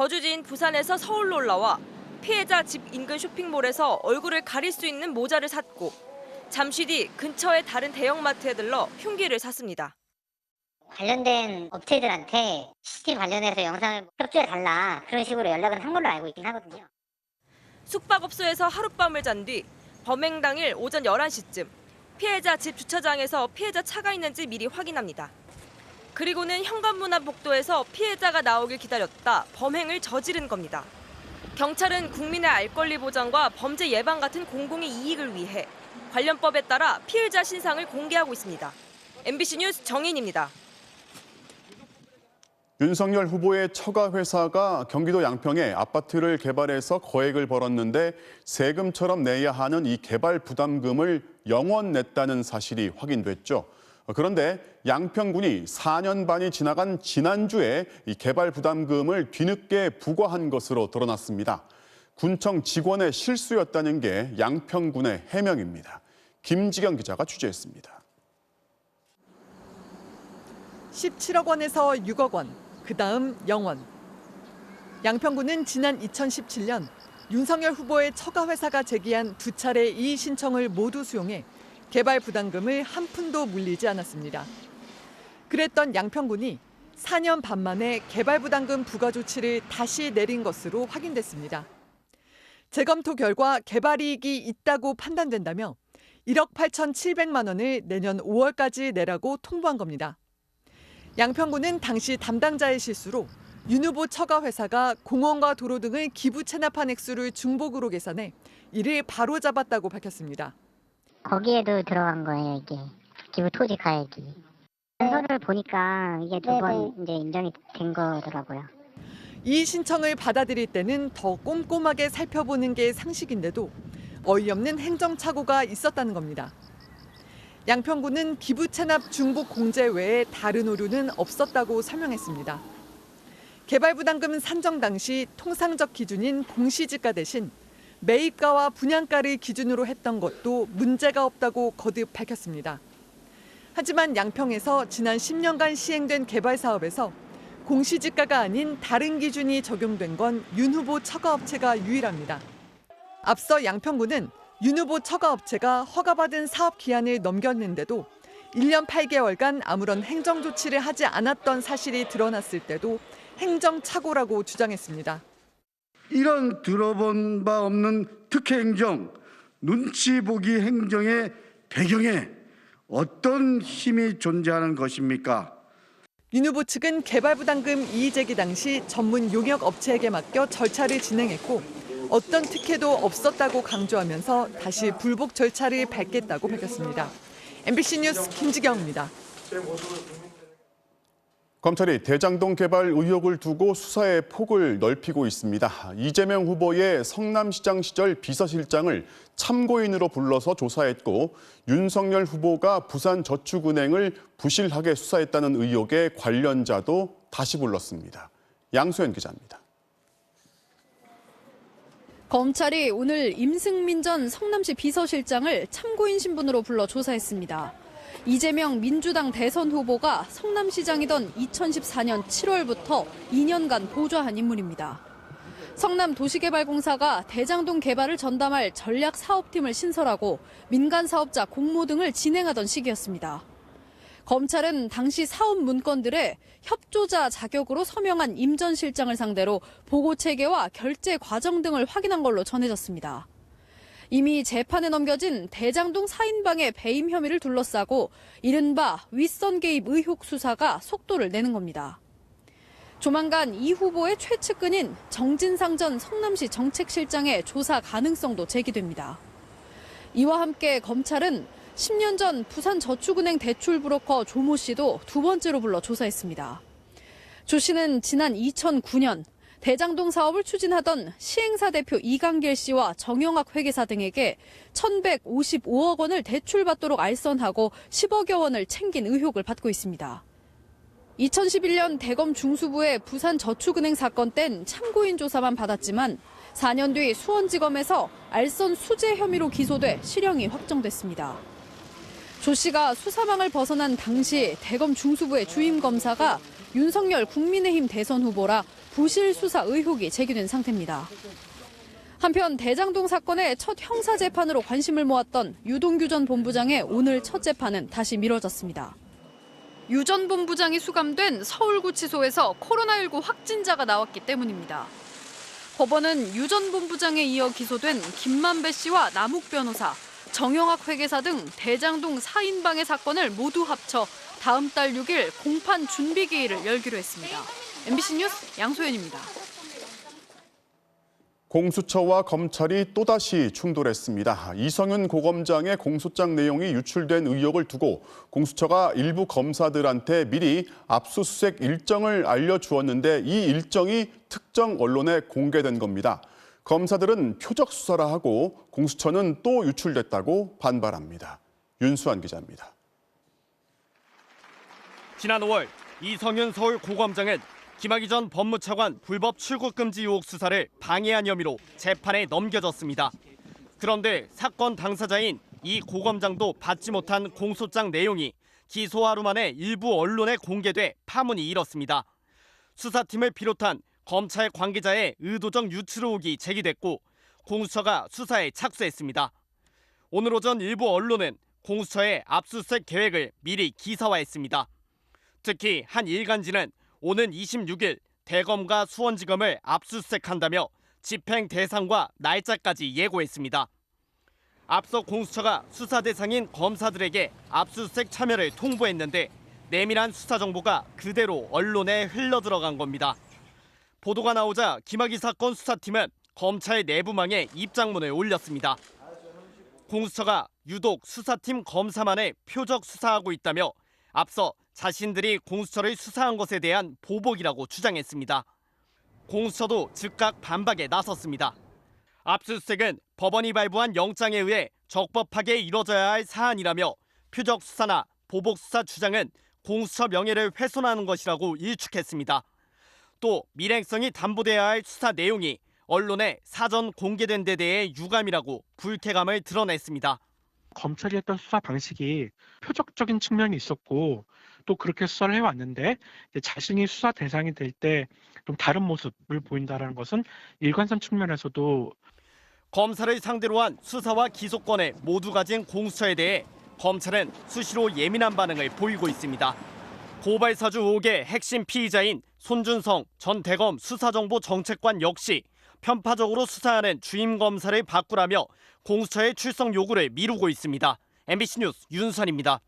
거주지인 부산에서 서울로 올라와 피해자 집 인근 쇼핑몰에서 얼굴을 가릴 수 있는 모자를 샀고 잠시 뒤 근처의 다른 대형마트에 들러 흉기를 샀습니다. 관련된 업체들한테 CCTV 관련해서 영상을 협조해달라 그런 식으로 연락은 한 걸로 알고 있긴 하거든요. 숙박업소에서 하룻밤을 잔 뒤 범행 당일 오전 11시쯤 피해자 집 주차장에서 피해자 차가 있는지 미리 확인합니다. 그리고는 현관문 앞 복도에서 피해자가 나오길 기다렸다 범행을 저지른 겁니다. 경찰은 국민의 알 권리 보장과 범죄 예방 같은 공공의 이익을 위해 관련법에 따라 피해자 신상을 공개하고 있습니다. MBC 뉴스 정인입니다. 윤석열 후보의 처가 회사가 경기도 양평에 아파트를 개발해서 거액을 벌었는데 세금처럼 내야 하는 이 개발 부담금을 영원 냈다는 사실이 확인됐죠. 그런데 양평군이 4년 반이 지나간 지난주에 이 개발 부담금을 뒤늦게 부과한 것으로 드러났습니다. 군청 직원의 실수였다는 게 양평군의 해명입니다. 김지경 기자가 취재했습니다. 17억 원에서 6억 원, 그다음 0원. 양평군은 지난 2017년 윤석열 후보의 처가 회사가 제기한 2차례 이의 신청을 모두 수용해 개발 부담금을 한 푼도 물리지 않았습니다. 그랬던 양평군이 4년 반 만에 개발 부담금 부과 조치를 다시 내린 것으로 확인됐습니다. 재검토 결과 개발 이익이 있다고 판단된다며 1억 8,700만 원을 내년 5월까지 내라고 통보한 겁니다. 양평군은 당시 담당자의 실수로 윤 후보 처가 회사가 공원과 도로 등을 기부 체납한 액수를 중복으로 계산해 이를 바로잡았다고 밝혔습니다. 거기에도 들어간 거예요, 이게. 기부 토지 가액이. 단서를 보니까 이게 2번 이제 인정이 된 거더라고요. 이 신청을 받아들일 때는 더 꼼꼼하게 살펴보는 게 상식인데도 어이없는 행정착오가 있었다는 겁니다. 양평군은 기부 체납 중복 공제 외에 다른 오류는 없었다고 설명했습니다. 개발 부담금 산정 당시 통상적 기준인 공시지가 대신 매입가와 분양가를 기준으로 했던 것도 문제가 없다고 거듭 밝혔습니다. 하지만 양평에서 지난 10년간 시행된 개발 사업에서 공시지가가 아닌 다른 기준이 적용된 건 윤 후보 처가업체가 유일합니다. 앞서 양평군은 윤 후보 처가업체가 허가받은 사업 기한을 넘겼는데도 1년 8개월간 아무런 행정 조치를 하지 않았던 사실이 드러났을 때도 행정착오라고 주장했습니다. 이런 들어본 바 없는 특혜행정, 눈치 보기 행정의 배경에 어떤 힘이 존재하는 것입니까? 윤 후보 측은 개발 부담금 이의 제기 당시 전문 용역 업체에게 맡겨 절차를 진행했고 어떤 특혜도 없었다고 강조하면서 다시 불복 절차를 밟겠다고 밝혔습니다. MBC 뉴스 김지경입니다. 검찰이 대장동 개발 의혹을 두고 수사의 폭을 넓히고 있습니다. 이재명 후보의 성남시장 시절 비서실장을 참고인으로 불러서 조사했고 윤석열 후보가 부산저축은행을 부실하게 수사했다는 의혹의 관련자도 다시 불렀습니다. 양수연 기자입니다. 검찰이 오늘 임승민 전 성남시 비서실장을 참고인 신분으로 불러 조사했습니다. 이재명 민주당 대선 후보가 성남시장이던 2014년 7월부터 2년간 보좌한 인물입니다. 성남도시개발공사가 대장동 개발을 전담할 전략사업팀을 신설하고 민간사업자 공모 등을 진행하던 시기였습니다. 검찰은 당시 사업 문건들에 협조자 자격으로 서명한 임 전 실장을 상대로 보고체계와 결제 과정 등을 확인한 걸로 전해졌습니다. 이미 재판에 넘겨진 대장동 4인방의 배임 혐의를 둘러싸고 이른바 윗선 개입 의혹 수사가 속도를 내는 겁니다. 조만간 이 후보의 최측근인 정진상 전 성남시 정책실장의 조사 가능성도 제기됩니다. 이와 함께 검찰은 10년 전 부산저축은행 대출 브로커 조모 씨도 두 번째로 불러 조사했습니다. 조 씨는 지난 2009년 대장동 사업을 추진하던 시행사 대표 이강길 씨와 정영학 회계사 등에게 1,155억 원을 대출받도록 알선하고 10억여 원을 챙긴 의혹을 받고 있습니다. 2011년 대검 중수부의 부산저축은행 사건 땐 참고인 조사만 받았지만 4년 뒤 수원지검에서 알선 수재 혐의로 기소돼 실형이 확정됐습니다. 조 씨가 수사망을 벗어난 당시 대검 중수부의 주임 검사가 윤석열 국민의힘 대선 후보라 부실 수사 의혹이 제기된 상태입니다. 한편 대장동 사건의 첫 형사 재판으로 관심을 모았던 유동규 전 본부장의 오늘 첫 재판은 다시 미뤄졌습니다. 유 전 본부장이 수감된 서울구치소에서 코로나19 확진자가 나왔기 때문입니다. 법원은 유 전 본부장에 이어 기소된 김만배 씨와 남욱 변호사, 정영학 회계사 등 대장동 4인방의 사건을 모두 합쳐 다음 달 6일 공판 준비기일을 열기로 했습니다. MBC 뉴스 양소연입니다. 공수처와 검찰이 또다시 충돌했습니다. 이성윤 고검장의 공소장 내용이 유출된 의혹을 두고 공수처가 일부 검사들한테 미리 압수수색 일정을 알려주었는데 이 일정이 특정 언론에 공개된 겁니다. 검사들은 표적 수사라 하고 공수처는 또 유출됐다고 반발합니다. 윤수환 기자입니다. 지난 5월 이성윤 서울고검장은 김학의 전 법무차관 불법 출국 금지 의혹 수사를 방해한 혐의로 재판에 넘겨졌습니다. 그런데 사건 당사자인 이 고검장도 받지 못한 공소장 내용이 기소 하루 만에 일부 언론에 공개돼 파문이 일었습니다. 수사팀을 비롯한 검찰 관계자의 의도적 유출 의혹이 제기됐고 공수처가 수사에 착수했습니다. 오늘 오전 일부 언론은 공수처의 압수수색 계획을 미리 기사화했습니다. 특히 한 일간지는 오는 26일 대검과 수원지검을 압수수색한다며 집행 대상과 날짜까지 예고했습니다. 앞서 공수처가 수사 대상인 검사들에게 압수수색 참여를 통보했는데 내밀한 수사 정보가 그대로 언론에 흘러들어간 겁니다. 보도가 나오자 김학의 사건 수사팀은 검찰 내부망에 입장문을 올렸습니다. 공수처가 유독 수사팀 검사만을 표적 수사하고 있다며 앞서 자신들이 공수처를 수사한 것에 대한 보복이라고 주장했습니다. 공수처도 즉각 반박에 나섰습니다. 압수수색은 법원이 발부한 영장에 의해 적법하게 이뤄져야 할 사안이라며 표적 수사나 보복 수사 주장은 공수처 명예를 훼손하는 것이라고 일축했습니다. 또 밀행성이 담보돼야 할 수사 내용이 언론에 사전 공개된 데 대해 유감이라고 불쾌감을 드러냈습니다. 검찰이 했던 수사 방식이 표적적인 측면이 있었고 또 그렇게 수사를 해왔는데 자신이 수사 대상이 될 때 좀 다른 모습을 보인다는 것은 일관성 측면에서도 검사를 상대로 한 수사와 기소권을 모두 가진 공수처에 대해 검찰은 수시로 예민한 반응을 보이고 있습니다. 고발사주 의혹의 핵심 피의자인 손준성 전 대검 수사정보정책관 역시 편파적으로 수사하는 주임 검사를 바꾸라며 공수처의 출석 요구를 미루고 있습니다. MBC 뉴스 윤수환입니다.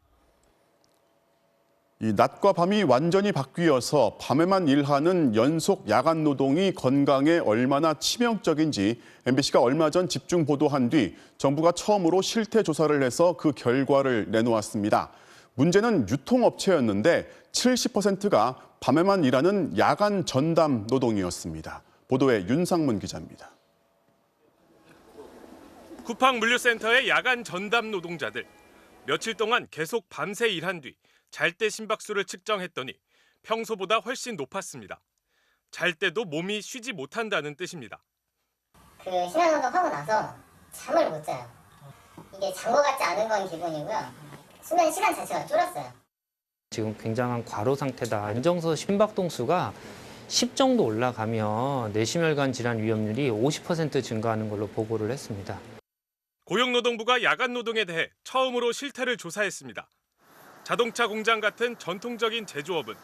이 낮과 밤이 완전히 바뀌어서 밤에만 일하는 연속 야간 노동이 건강에 얼마나 치명적인지 MBC가 얼마 전 집중 보도한 뒤 정부가 처음으로 실태 조사를 해서 그 결과를 내놓았습니다. 문제는 유통업체였는데 70%가 밤에만 일하는 야간 전담 노동이었습니다. 보도에 윤상문 기자입니다. 쿠팡물류센터의 야간 전담 노동자들. 며칠 동안 계속 밤새 일한 뒤 잘 때 심박수를 측정했더니 평소보다 훨씬 높았습니다. 잘 때도 몸이 쉬지 못한다는 뜻입니다. 그 신앙운동 하고 나서 잠을 못 자요. 이게 잔 것 같지 않은 건 기본이고요. 수면 시간 자체가 줄었어요. 지금 굉장한 과로 상태다. 안정서 심박동수가 10 정도 올라가면 뇌심혈관 질환 위험률이 50% 증가하는 걸로 보고를 했습니다. 고용노동부가 야간 노동에 대해 처음으로 실태를 조사했습니다. 자동차 공장 같은 전통적인 제조업은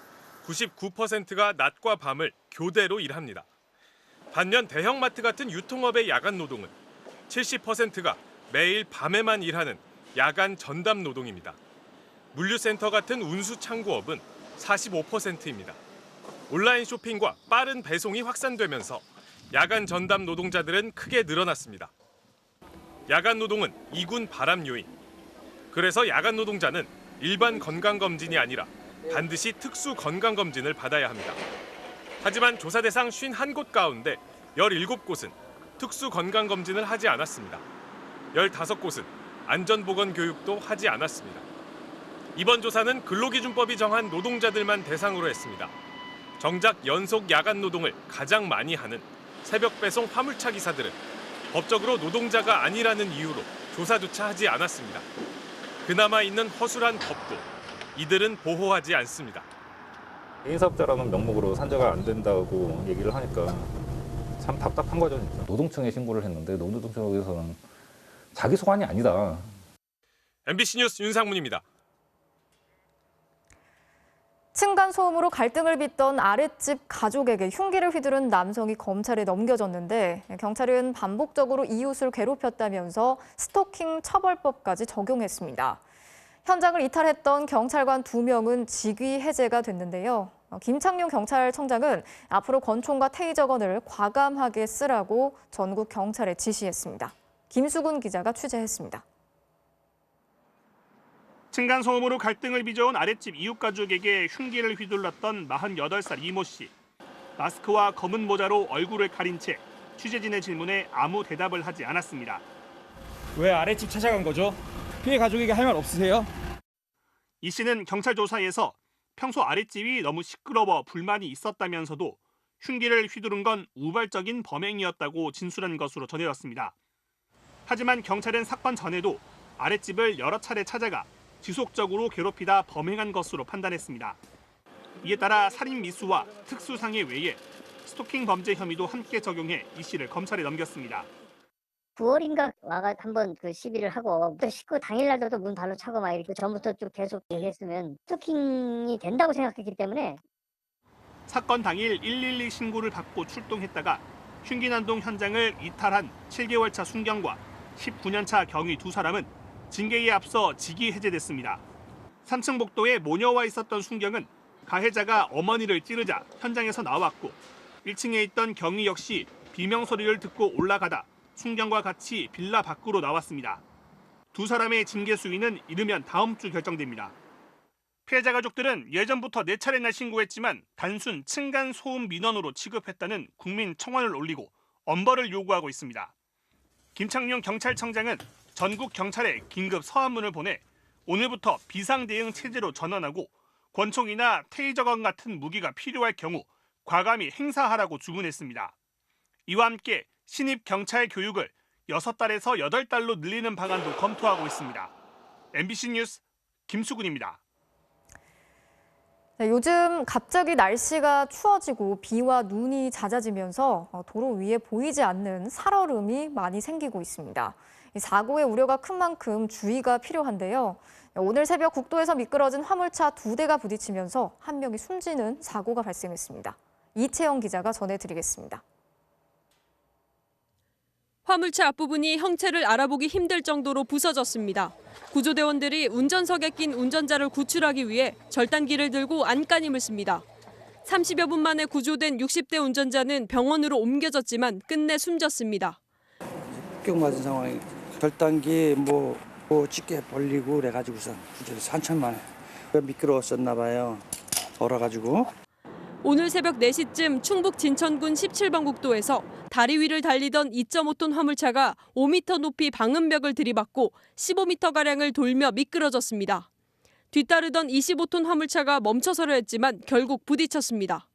99%가 낮과 밤을 교대로 일합니다. 반면 대형마트 같은 유통업의 야간 노동은 70%가 매일 밤에만 일하는 야간 전담 노동입니다. 물류센터 같은 운수 창구업은 45%입니다. 온라인 쇼핑과 빠른 배송이 확산되면서 야간 전담 노동자들은 크게 늘어났습니다. 야간 노동은 이군 발암 요인. 그래서 야간 노동자는 일반 건강검진이 아니라 반드시 특수 건강검진을 받아야 합니다. 하지만 조사 대상 51곳 가운데 17곳은 특수 건강검진을 하지 않았습니다. 15곳은 안전보건교육도 하지 않았습니다. 이번 조사는 근로기준법이 정한 노동자들만 대상으로 했습니다. 정작 연속 야간 노동을 가장 많이 하는 새벽 배송 화물차 기사들은 법적으로 노동자가 아니라는 이유로 조사조차 하지 않았습니다. 그나마 있는 허술한 법도 이들은 보호하지 않습니다. 개인 사업자라는 명목으로 산재가 안 된다고 얘기를 하니까 참 답답한 거죠. 진짜. 노동청에 신고를 했는데 노동청에서는 자기 소관이 아니다. MBC 뉴스 윤상문입니다. 층간소음으로 갈등을 빚던 아랫집 가족에게 흉기를 휘두른 남성이 검찰에 넘겨졌는데 경찰은 반복적으로 이웃을 괴롭혔다면서 스토킹 처벌법까지 적용했습니다. 현장을 이탈했던 경찰관 2명은 직위 해제가 됐는데요. 김창룡 경찰청장은 앞으로 권총과 테이저건을 과감하게 쓰라고 전국 경찰에 지시했습니다. 김수근 기자가 취재했습니다. 층간소음으로 갈등을 빚어온 아랫집 이웃가족에게 흉기를 휘둘렀던 48살 이모 씨. 마스크와 검은 모자로 얼굴을 가린 채 취재진의 질문에 아무 대답을 하지 않았습니다. 왜 아랫집 찾아간 거죠? 피해 가족에게 할 말 없으세요? 이 씨는 경찰 조사에서 평소 아랫집이 너무 시끄러워 불만이 있었다면서도 흉기를 휘두른 건 우발적인 범행이었다고 진술한 것으로 전해졌습니다. 하지만 경찰은 사건 전에도 아랫집을 여러 차례 찾아가 지속적으로 괴롭히다 범행한 것으로 판단했습니다. 이에 따라 살인 미수와 특수상해 외에 스토킹 범죄 혐의도 함께 적용해 이 씨를 검찰에 넘겼습니다. 9월인가 와가 한번 그 시비를 하고 또 식구 당일날도 또 문 발로 차고 막 이렇게 전부터 쭉 계속 얘기했으면 스토킹이 된다고 생각했기 때문에. 사건 당일 112 신고를 받고 출동했다가 흉기난동 현장을 이탈한 7개월 차 순경과 19년 차 경위 2사람은 징계에 앞서 직위 해제됐습니다. 3층 복도에 모녀와 있었던 순경은 가해자가 어머니를 찌르자 현장에서 나왔고 1층에 있던 경위 역시 비명 소리를 듣고 올라가다 순경과 같이 빌라 밖으로 나왔습니다. 2사람의 징계 수위는 이르면 다음 주 결정됩니다. 피해자 가족들은 예전부터 4차례나 신고했지만 단순 층간소음 민원으로 취급했다는 국민 청원을 올리고 엄벌을 요구하고 있습니다. 김창룡 경찰청장은 전국 경찰에 긴급 서한문을 보내 오늘부터 비상대응 체제로 전환하고 권총이나 테이저건 같은 무기가 필요할 경우 과감히 행사하라고 주문했습니다. 이와 함께 신입 경찰 교육을 6달에서 8달로 늘리는 방안도 검토하고 있습니다. MBC 뉴스 김수근입니다. 네, 요즘 갑자기 날씨가 추워지고 비와 눈이 잦아지면서 도로 위에 보이지 않는 살얼음이 많이 생기고 있습니다. 사고의 우려가 큰 만큼 주의가 필요한데요. 오늘 새벽 국도에서 미끄러진 화물차 2대가 부딪히면서 한 명이 숨지는 사고가 발생했습니다. 이채영 기자가 전해드리겠습니다. 화물차 앞부분이 형체를 알아보기 힘들 정도로 부서졌습니다. 구조대원들이 운전석에 낀 운전자를 구출하기 위해 절단기를 들고 안간힘을 씁니다. 30여 분 만에 구조된 60대 운전자는 병원으로 옮겨졌지만 끝내 숨졌습니다. 격 맞은 상황이 절단기 뭐 찌게 벌리고 그래가지고선 구조해서 한참 만에 미끄러웠었나 봐요. 얼어가지고. 오늘 새벽 4시쯤 충북 진천군 17번 국도에서 다리 위를 달리던 2.5톤 화물차가 5m 높이 방음벽을 들이받고 15m가량을 돌며 미끄러졌습니다. 뒤따르던 25톤 화물차가 멈춰서려 했지만 결국 부딪혔습니다.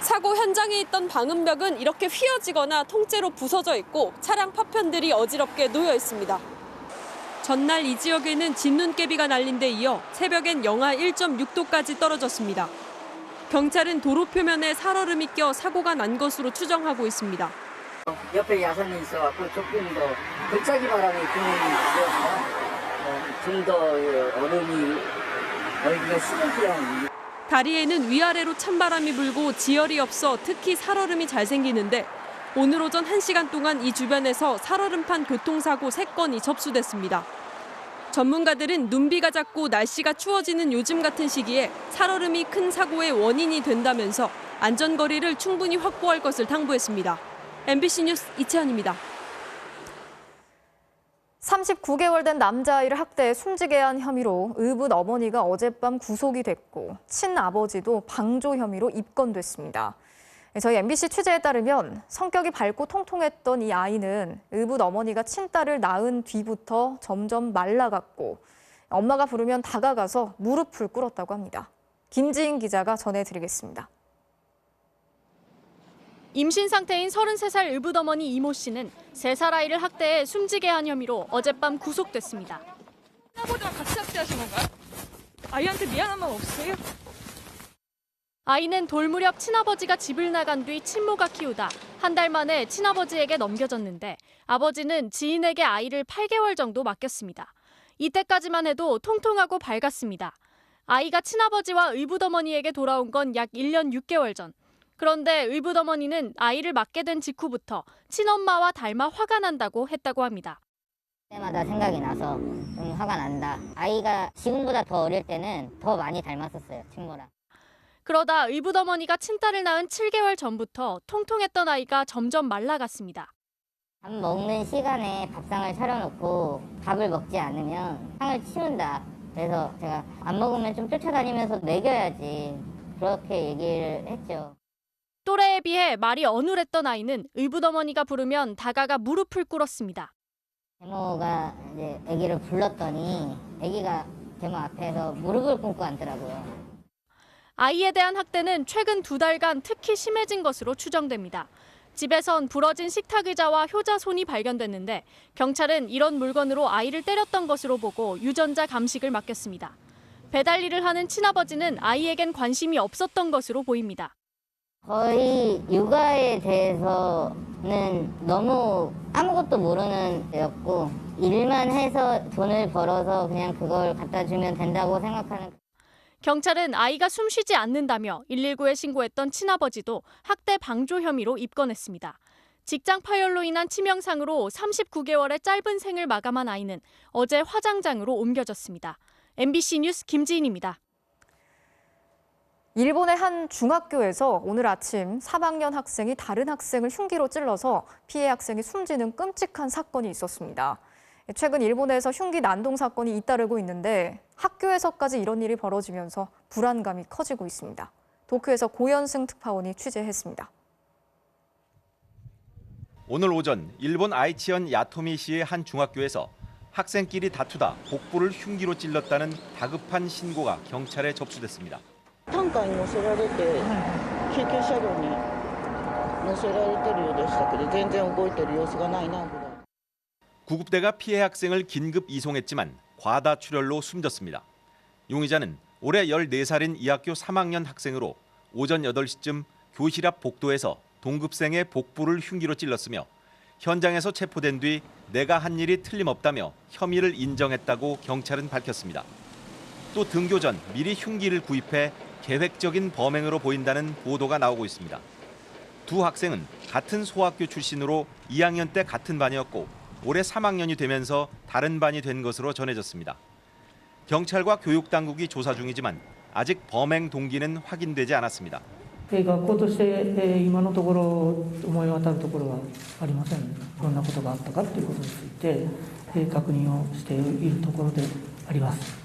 사고 현장에 있던 방음벽은 이렇게 휘어지거나 통째로 부서져 있고 차량 파편들이 어지럽게 놓여 있습니다. 전날 이 지역에는 진눈깨비가 날린 데 이어 새벽엔 영하 1.6도까지 떨어졌습니다. 경찰은 도로 표면에 살얼음이 껴 사고가 난 것으로 추정하고 있습니다. 옆에 야산이 있어갖고 조금 더 골짜기 바람이 부는 좀더 얼음이 얼굴에 스며들어요. 다리에는 위아래로 찬바람이 불고 지열이 없어 특히 살얼음이 잘 생기는데 오늘 오전 1시간 동안 이 주변에서 살얼음판 교통사고 3건이 접수됐습니다. 전문가들은 눈비가 잦고 날씨가 추워지는 요즘 같은 시기에 살얼음이 큰 사고의 원인이 된다면서 안전거리를 충분히 확보할 것을 당부했습니다. MBC 뉴스 이채연입니다. 39개월 된 남자아이를 학대해 숨지게 한 혐의로 의붓 어머니가 어젯밤 구속이 됐고 친아버지도 방조 혐의로 입건됐습니다. 저희 MBC 취재에 따르면 성격이 밝고 통통했던 이 아이는 의붓 어머니가 친딸을 낳은 뒤부터 점점 말라갔고 엄마가 부르면 다가가서 무릎을 꿇었다고 합니다. 김지인 기자가 전해드리겠습니다. 임신 상태인 33살 의붓 어머니 이모 씨는 3살 아이를 학대해 숨지게 한 혐의로 어젯밤 구속됐습니다. 아버지랑 같이 학대하신 건가요? 아이한테 미안한 마음 없으세요? 아이는 돌 무렵 친아버지가 집을 나간 뒤 친모가 키우다 한 달 만에 친아버지에게 넘겨졌는데 아버지는 지인에게 아이를 8개월 정도 맡겼습니다. 이때까지만 해도 통통하고 밝았습니다. 아이가 친아버지와 의붓어머니에게 돌아온 건 약 1년 6개월 전. 그런데 의붓어머니는 아이를 맡게 된 직후부터 친엄마와 닮아 화가 난다고 했다고 합니다. 때마다 생각이 나서 좀 화가 난다. 아이가 지금보다 더 어릴 때는 더 많이 닮았었어요, 친모랑. 그러다 의붓어머니가 친딸을 낳은 7개월 전부터 통통했던 아이가 점점 말라갔습니다. 밥 먹는 시간에 밥상을 차려놓고 밥을 먹지 않으면 상을 치운다. 그래서 제가 안 먹으면 좀 쫓아다니면서 먹여야지. 그렇게 얘기를 했죠. 또래에 비해 말이 어눌했던 아이는 의붓어머니가 부르면 다가가 무릎을 꿇었습니다. 계모가 이제 아기를 불렀더니 아기가 계모 앞에서 무릎을 꿇고 앉더라고요. 아이에 대한 학대는 최근 2달간 특히 심해진 것으로 추정됩니다. 집에선 부러진 식탁 의자와 효자손이 발견됐는데 경찰은 이런 물건으로 아이를 때렸던 것으로 보고 유전자 감식을 맡겼습니다. 배달 일을 하는 친아버지는 아이에겐 관심이 없었던 것으로 보입니다. 거의 육아에 대해서는 너무 아무것도 모르는 애였고 일만 해서 돈을 벌어서 그냥 그걸 갖다 주면 된다고 생각하는. 경찰은 아이가 숨쉬지 않는다며 119에 신고했던 친아버지도 학대 방조 혐의로 입건했습니다. 직장 파열로 인한 치명상으로 39개월의 짧은 생을 마감한 아이는 어제 화장장으로 옮겨졌습니다. MBC 뉴스 김지인입니다. 일본의 한 중학교에서 오늘 아침 3학년 학생이 다른 학생을 흉기로 찔러서 피해 학생이 숨지는 끔찍한 사건이 있었습니다. 최근 일본에서 흉기 난동 사건이 잇따르고 있는데 학교에서까지 이런 일이 벌어지면서 불안감이 커지고 있습니다. 도쿄에서 고현승 특파원이 취재했습니다. 오늘 오전 일본 아이치현 야토미시의 한 중학교에서 학생끼리 다투다 복부를 흉기로 찔렀다는 다급한 신고가 경찰에 접수됐습니다. 担架に乗せられて救急車両に乗せられてるようでしたけど全然動いてる様子がないなぐらい。 구급대가 피해 학생을 긴급 이송했지만 과다 출혈로 숨졌습니다. 용의자는 올해 14살인 이 학교 3학년 학생으로 오전 8시쯤 교실 앞 복도에서 동급생의 복부를 흉기로 찔렀으며 현장에서 체포된 뒤 내가 한 일이 틀림없다며 혐의를 인정했다고 경찰은 밝혔습니다. 또 등교 전 미리 흉기를 구입해 계획적인 범행으로 보인다는 보도가 나오고 있습니다. 두 학생은 같은 소학교 출신으로 2학년 때 같은 반이었고 올해 3학년이 되면서 다른 반이 된 것으로 전해졌습니다. 경찰과 교육당국이 조사 중이지만 아직 범행 동기는 확인되지 않았습니다. 学校として今のところ思い当たるところはありません。どんなことがあったかということについて確認をしているところであります。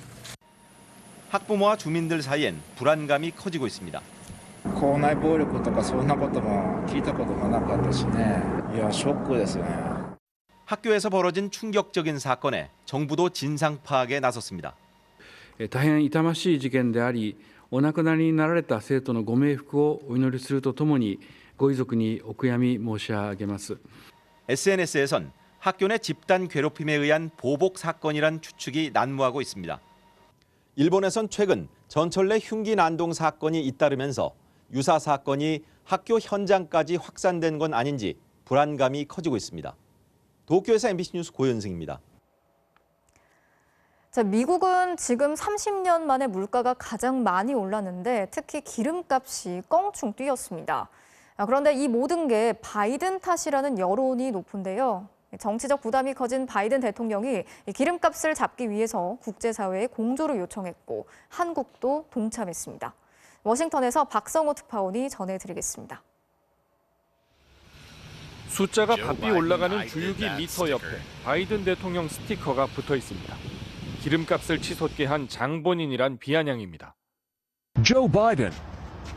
학부모와 주민들 사이엔 불안감이 커지고 있습니다. 校内暴力とかそんなことも聞いたこともなかったしね。いやショックですね。 학교에서 벌어진 충격적인 사건에 정부도 진상 파악에 나섰습니다. 大変痛ましい事件であり、お亡くなりになられた生徒のご冥福をお祈りするとともにご遺族にお悔やみ申し上げます。 SNS에선 학교 내 집단 괴롭힘에 의한 보복 사건이란 추측이 난무하고 있습니다. 일본에선 최근 전철 내 흉기 난동 사건이 잇따르면서 유사 사건이 학교 현장까지 확산된 건 아닌지 불안감이 커지고 있습니다. 도쿄에서 MBC 뉴스 고현승입니다. 자, 미국은 지금 30년 만에 물가가 가장 많이 올랐는데 특히 기름값이 껑충 뛰었습니다. 그런데 이 모든 게 바이든 탓이라는 여론이 높은데요. 정치적 부담이 커진 바이든 대통령이 기름값을 잡기 위해서 국제사회에 공조를 요청했고 한국도 동참했습니다. 워싱턴에서 박성호 특파원이 전해드리겠습니다. 숫자가 바삐 올라가는 주유기 미터 옆에 바이든 대통령 스티커가 붙어 있습니다. 기름값을 치솟게 한 장본인이란 비아냥입니다. Joe Biden.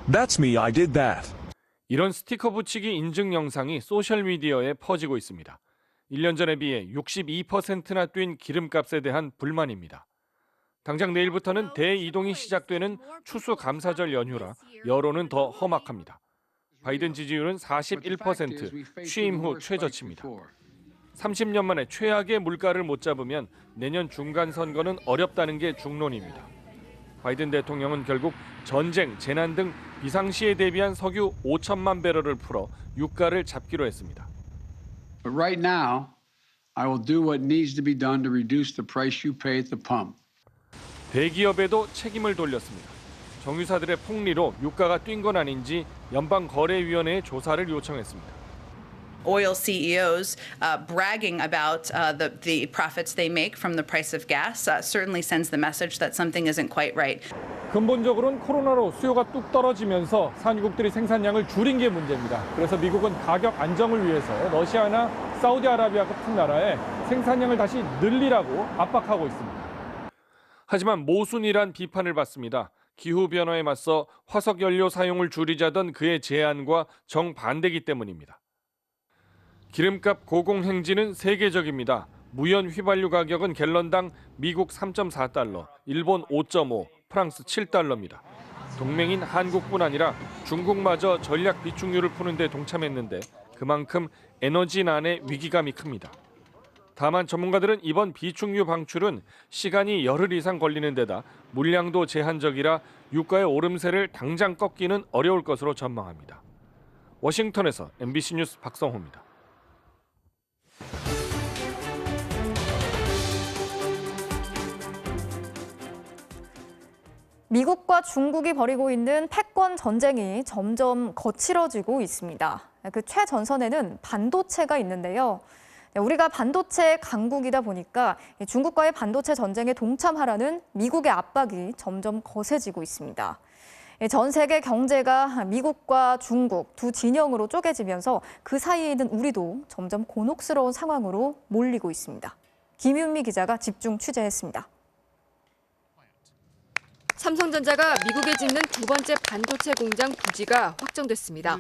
That's me. I did that. 이런 스티커 붙이기 인증 영상이 소셜미디어에 퍼지고 있습니다. 1년 전에 비해 62%나 뛴 기름값에 대한 불만입니다. 당장 내일부터는 대이동이 시작되는 추수감사절 연휴라 여론은 더 험악합니다. 바이든 지지율은 41%, 취임 후 최저치입니다. 30년 만에 최악의 물가를 못 잡으면 내년 중간 선거는 어렵다는 게 중론입니다. 바이든 대통령은 결국 전쟁, 재난 등 비상시에 대비한 석유 5천만 배럴을 풀어 유가를 잡기로 했습니다. But right now, I will do what needs to be done to reduce the price you pay at the pump. 대기업에도 책임을 돌렸습니다. 정유사들의 폭리로 유가가 뛴 건 아닌지 연방거래위원회에 조사를 요청했습니다. Oil CEOs bragging about the profits they make from the price of gas certainly sends the message that something isn't quite right. 근본적으로는 코로나로 수요가 뚝 떨어지면서 산유국들이 생산량을 줄인 게 문제입니다. 그래서 미국은 가격 안정을 위해서 러시아나 사우디아라비아 같은 나라에 생산량을 다시 늘리라고 압박하고 있습니다. 하지만 모순이란 비판을 받습니다. 기후변화에 맞서 화석연료 사용을 줄이자던 그의 제안과 정반대이기 때문입니다. 기름값 고공행진은 세계적입니다. 무연 휘발유 가격은 갤런당 미국 3.4달러, 일본 5.5, 프랑스 7달러입니다. 동맹인 한국뿐 아니라 중국마저 전략 비축유를 푸는 데 동참했는데 그만큼 에너지난의 위기감이 큽니다. 다만 전문가들은 이번 비축유 방출은 시간이 열흘 이상 걸리는 데다 물량도 제한적이라 유가의 오름세를 당장 꺾기는 어려울 것으로 전망합니다. 워싱턴에서 MBC 뉴스 박성호입니다. 미국과 중국이 벌이고 있는 패권 전쟁이 점점 거칠어지고 있습니다. 그 최전선에는 반도체가 있는데요. 우리가 반도체 강국이다 보니까 중국과의 반도체 전쟁에 동참하라는 미국의 압박이 점점 거세지고 있습니다. 전 세계 경제가 미국과 중국 두 진영으로 쪼개지면서 그 사이에 있는 우리도 점점 곤혹스러운 상황으로 몰리고 있습니다. 김윤미 기자가 집중 취재했습니다. 삼성전자가 미국에 짓는 두 번째 반도체 공장 부지가 확정됐습니다.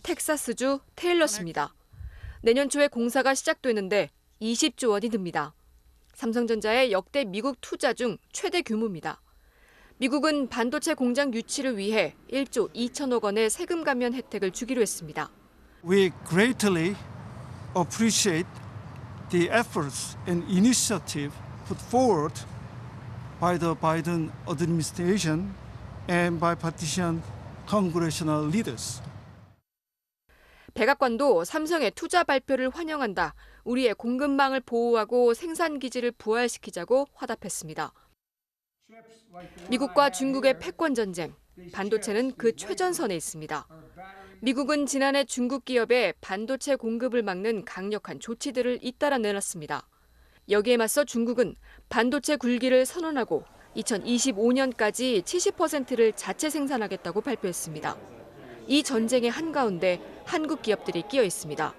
텍사스주 테일러시입니다. 내년 초에 공사가 시작되는데 20조 원이 듭니다. 삼성전자의 역대 미국 투자 중 최대 규모입니다. 미국은 반도체 공장 유치를 위해 1조 2천억 원의 세금 감면 혜택을 주기로 했습니다. We greatly appreciate the efforts and initiative put forward by the Biden administration and bipartisan congressional leaders. 백악관도 삼성의 투자 발표를 환영한다. 우리의 공급망을 보호하고 생산 기지를 부활시키자고 화답했습니다. 미국과 중국의 패권 전쟁, 반도체는 그 최전선에 있습니다. 미국은 지난해 중국 기업의 반도체 공급을 막는 강력한 조치들을 잇따라 내놨습니다. 여기에 맞서 중국은 반도체 굴기를 선언하고 2025년까지 70%를 자체 생산하겠다고 발표했습니다. 이 전쟁의 한가운데 한국 기업들이 끼어 있습니다.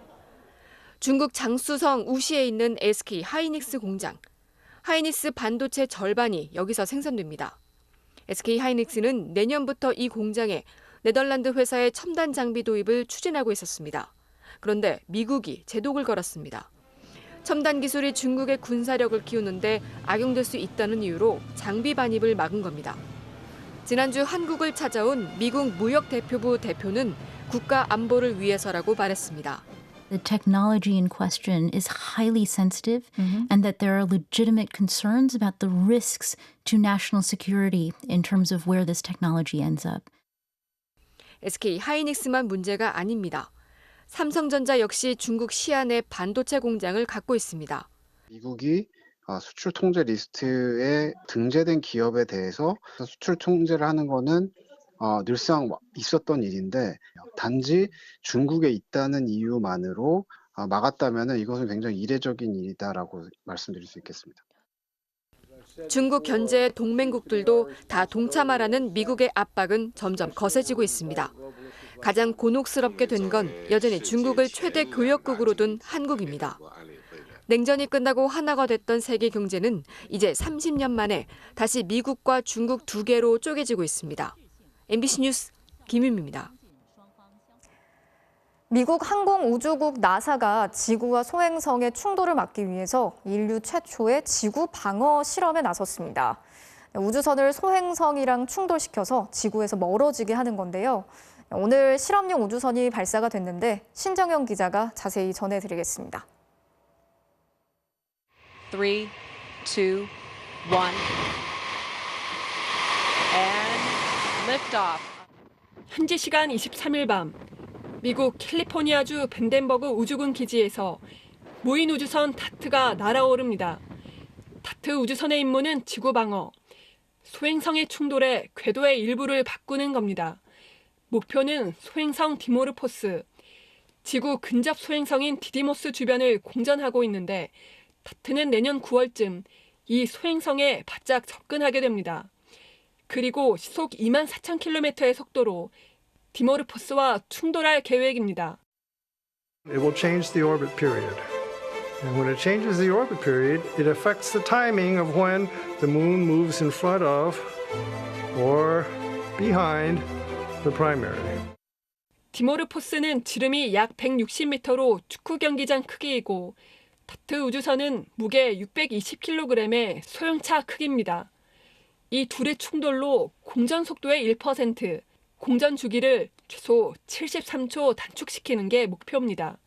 중국 장쑤성 우시에 있는 SK 하이닉스 공장. 하이닉스 반도체 절반이 여기서 생산됩니다. SK 하이닉스는 내년부터 이 공장에 네덜란드 회사의 첨단 장비 도입을 추진하고 있었습니다. 그런데 미국이 제독을 걸었습니다. 첨단 기술이 중국의 군사력을 키우는데 악용될 수 있다는 이유로 장비 반입을 막은 겁니다. 지난주 한국을 찾아온 미국 무역대표부 대표는 국가 안보를 위해서라고 말했습니다. The technology in question is highly sensitive and that there are legitimate concerns about the risks to national security in terms of where this technology ends up. SK 하이닉스만 문제가 아닙니다. 삼성전자 역시 중국 시안에 반도체 공장을 갖고 있습니다. 미국이 수출 통제 리스트에 등재된 기업에 대해서 수출 통제를 하는 거는 늘상 있었던 일인데 단지 중국에 있다는 이유만으로 막았다면 이것은 굉장히 이례적인 일이다라고 말씀드릴 수 있겠습니다. 중국 견제의 동맹국들도 다 동참하라는 미국의 압박은 점점 거세지고 있습니다. 가장 곤혹스럽게 된 건 여전히 중국을 최대 교역국으로 둔 한국입니다. 냉전이 끝나고 하나가 됐던 세계 경제는 이제 30년 만에 다시 미국과 중국 두 개로 쪼개지고 있습니다. MBC 뉴스 김윤미입니다. 미국 항공우주국 나사가 지구와 소행성의 충돌을 막기 위해서 인류 최초의 지구 방어 실험에 나섰습니다. 우주선을 소행성이랑 충돌시켜서 지구에서 멀어지게 하는 건데요. 오늘 실험용 우주선이 발사가 됐는데 신정영 기자가 자세히 전해드리겠습니다. 3, 2, 1. And lift off. 현지 시간 23일 밤 미국 캘리포니아주 벤덴버그 우주군 기지에서 무인 우주선 다트가 날아오릅니다. 다트 우주선의 임무는 지구 방어, 소행성의 충돌에 궤도의 일부를 바꾸는 겁니다. 목표는 소행성 디모르포스, 지구 근접 소행성인 디디모스 주변을 공전하고 있는데 다트는 내년 9월쯤 이 소행성에 바짝 접근하게 됩니다. 그리고 시속 24,000km의 속도로 디모르포스와 충돌할 계획입니다. It will change the orbit period. And when it changes the orbit period, it affects the timing of when the moon moves in front of or behind the primary. 디모르포스는 지름이 약 160m로 축구 경기장 크기이고 다트 우주선은 무게 620kg의 소형차 크기입니다. 이 둘의 충돌로 공전 속도의 1%, 공전 주기를 최소 73초 단축시키는 게 목표입니다.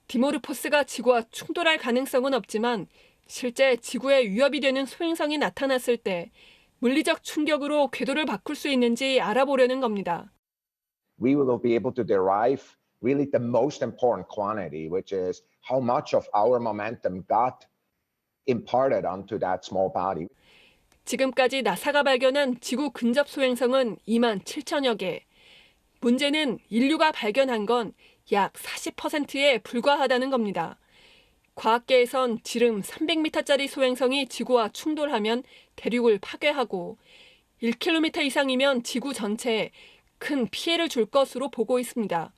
디모르포스가 지구와 충돌할 가능성은 없지만 실제 지구에 위협이 되는 소행성이 나타났을 때 물리적 충격으로 궤도를 바꿀 수 있는지 알아보려는 겁니다. We will be able to derive really the most important quantity, which is how much of our momentum got imparted onto that small body. 지금까지 나사가 발견한 지구 근접 소행성은 27,000여 개. 문제는 인류가 발견한 건 약 40%에 불과하다는 겁니다. 과학계에선 지름 300m짜리 소행성이 지구와 충돌하면 대륙을 파괴하고 1km 이상이면 지구 전체에 큰 피해를 줄 것으로 보고 있습니다.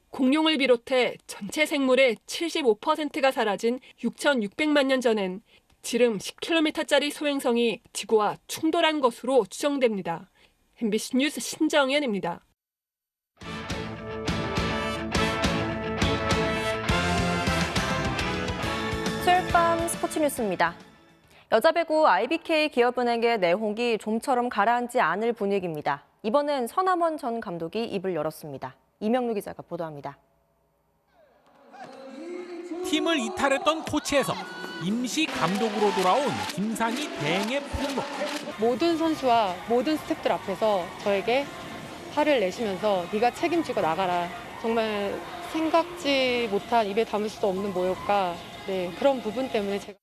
공룡을 비롯해 전체 생물의 75%가 사라진 6,600만 년 전엔 지름 10km짜리 소행성이 지구와 충돌한 것으로 추정됩니다. MBC 뉴스 신정연입니다. 수요일 밤 스포츠 뉴스입니다. 여자 배구 IBK 기업은행의 내홍이 좀처럼 가라앉지 않을 분위기입니다. 이번엔 서남원 전 감독이 입을 열었습니다. 이명루 기자가 보도합니다. 팀을 이탈했던 코치에서 임시 감독으로 돌아온 김산희 대행의 폭로. 모든 선수와 모든 스태프들 앞에서 저에게 화를 내시면서 네가 책임지고 나가라. 정말 생각지 못한 입에 담을 수도 없는 모욕과 그런 부분 때문에 제가.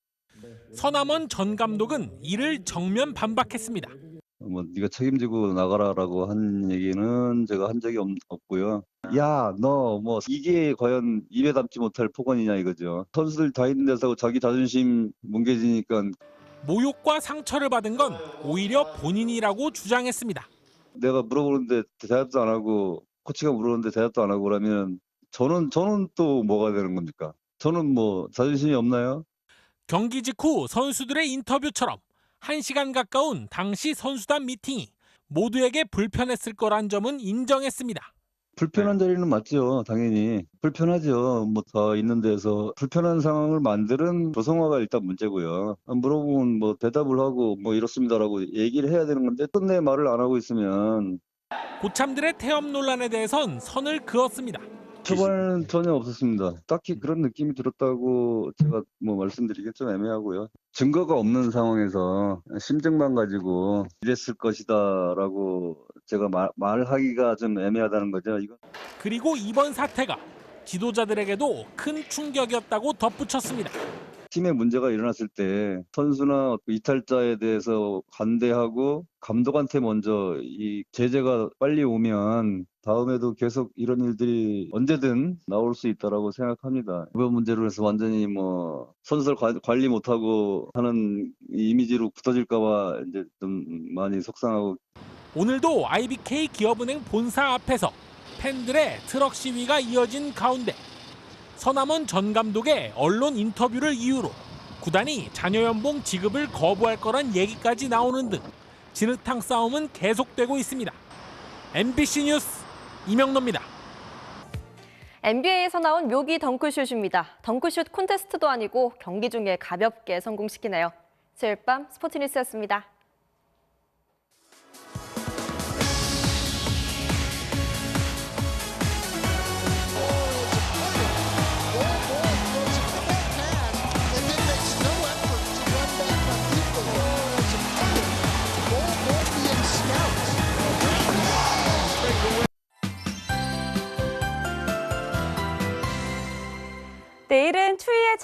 서남원 전 감독은 이를 정면 반박했습니다. 네가 책임지고 나가라라고 한 얘기는 제가 한 적이 없고요. 야, 너 이게 과연 입에 담지 못할 폭언이냐 이거죠. 선수들 다 있는 데서 자기 자존심 뭉개지니까. 모욕과 상처를 받은 건 오히려 본인이라고 주장했습니다. 내가 물어보는데 대답도 안 하고 코치가 물어보는데 대답도 안 하고 그러면 저는 또 뭐가 되는 겁니까? 저는 자존심이 없나요? 경기 직후 선수들의 인터뷰처럼 1시간 가까운 당시 선수단 미팅이 모두에게 불편했을 거란 점은 인정했습니다. 불편한 자리는 맞죠. 당연히. 불편하죠. 더 있는 데서 불편한 상황을 만드는 조성화가 일단 문제고요. 물어보면 대답을 하고 이렇습니다라고 얘기를 해야 되는 건데 끝내 말을 안 하고 있으면. 고참들의 태업 논란에 대해선 선을 그었습니다. 초반에는 전혀 없었습니다. 딱히 그런 느낌이 들었다고 제가 말씀드리기 좀 애매하고요. 증거가 없는 상황에서 심증만 가지고 이랬을 것이다라고 제가 말하기가 좀 애매하다는 거죠. 그리고 이번 사태가 지도자들에게도 큰 충격이었다고 덧붙였습니다. 팀에 문제가 일어났을 때 선수나 이탈자에 대해서 관대하고 감독한테 먼저 이 제재가 빨리 오면 다음에도 계속 이런 일들이 언제든 나올 수 있다라고 생각합니다. 이번 문제로 해서 완전히 선수들 관리 못하고 하는 이미지로 굳어질까 봐 이제 좀 많이 속상하고. 오늘도 IBK 기업은행 본사 앞에서 팬들의 트럭 시위가 이어진 가운데 서남원 전 감독의 언론 인터뷰를 이유로 구단이 자녀 연봉 지급을 거부할 거란 얘기까지 나오는 등 진흙탕 싸움은 계속되고 있습니다. MBC 뉴스 이명노입니다. NBA에서 나온 묘기 덩크슛입니다. 덩크슛 콘테스트도 아니고 경기 중에 가볍게 성공시키네요. 수요일 밤 스포츠 뉴스였습니다. Snap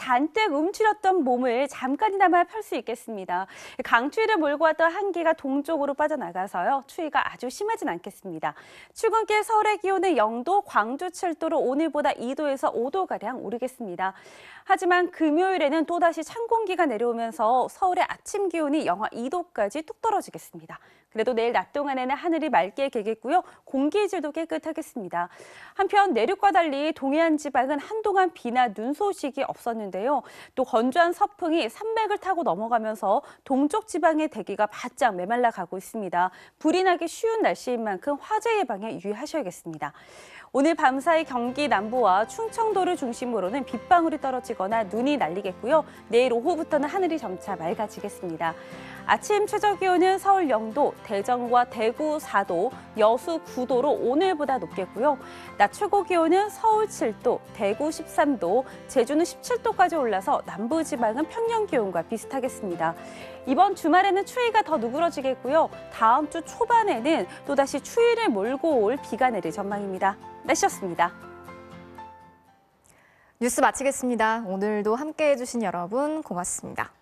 잔뜩 움츠렸던 몸을 잠깐이나마 펼 수 있겠습니다. 강추위를 몰고 왔던 한기가 동쪽으로 빠져나가서요. 추위가 아주 심하진 않겠습니다. 출근길 서울의 기온은 0도, 광주 7도로 오늘보다 2도에서 5도가량 오르겠습니다. 하지만 금요일에는 또다시 찬 공기가 내려오면서 서울의 아침 기온이 영하 2도까지 뚝 떨어지겠습니다. 그래도 내일 낮 동안에는 하늘이 맑게 개겠고요. 공기질도 깨끗하겠습니다. 한편 내륙과 달리 동해안 지방은 한동안 비나 눈 소식이 없었는데요. 또 건조한 서풍이 산맥을 타고 넘어가면서 동쪽 지방의 대기가 바짝 메말라 가고 있습니다. 불이 나기 쉬운 날씨인 만큼 화재 예방에 유의하셔야겠습니다. 오늘 밤사이 경기 남부와 충청도를 중심으로는 빗방울이 떨어지거나 눈이 날리겠고요. 내일 오후부터는 하늘이 점차 맑아지겠습니다. 아침 최저 기온은 서울 0도, 대전과 대구 4도, 여수 9도로 오늘보다 높겠고요. 낮 최고 기온은 서울 7도, 대구 13도, 제주는 17도까지 올라서 남부지방은 평년 기온과 비슷하겠습니다. 이번 주말에는 추위가 더 누그러지겠고요. 다음 주 초반에는 또다시 추위를 몰고 올 비가 내릴 전망입니다. 날씨였습니다. 뉴스 마치겠습니다. 오늘도 함께해 주신 여러분 고맙습니다.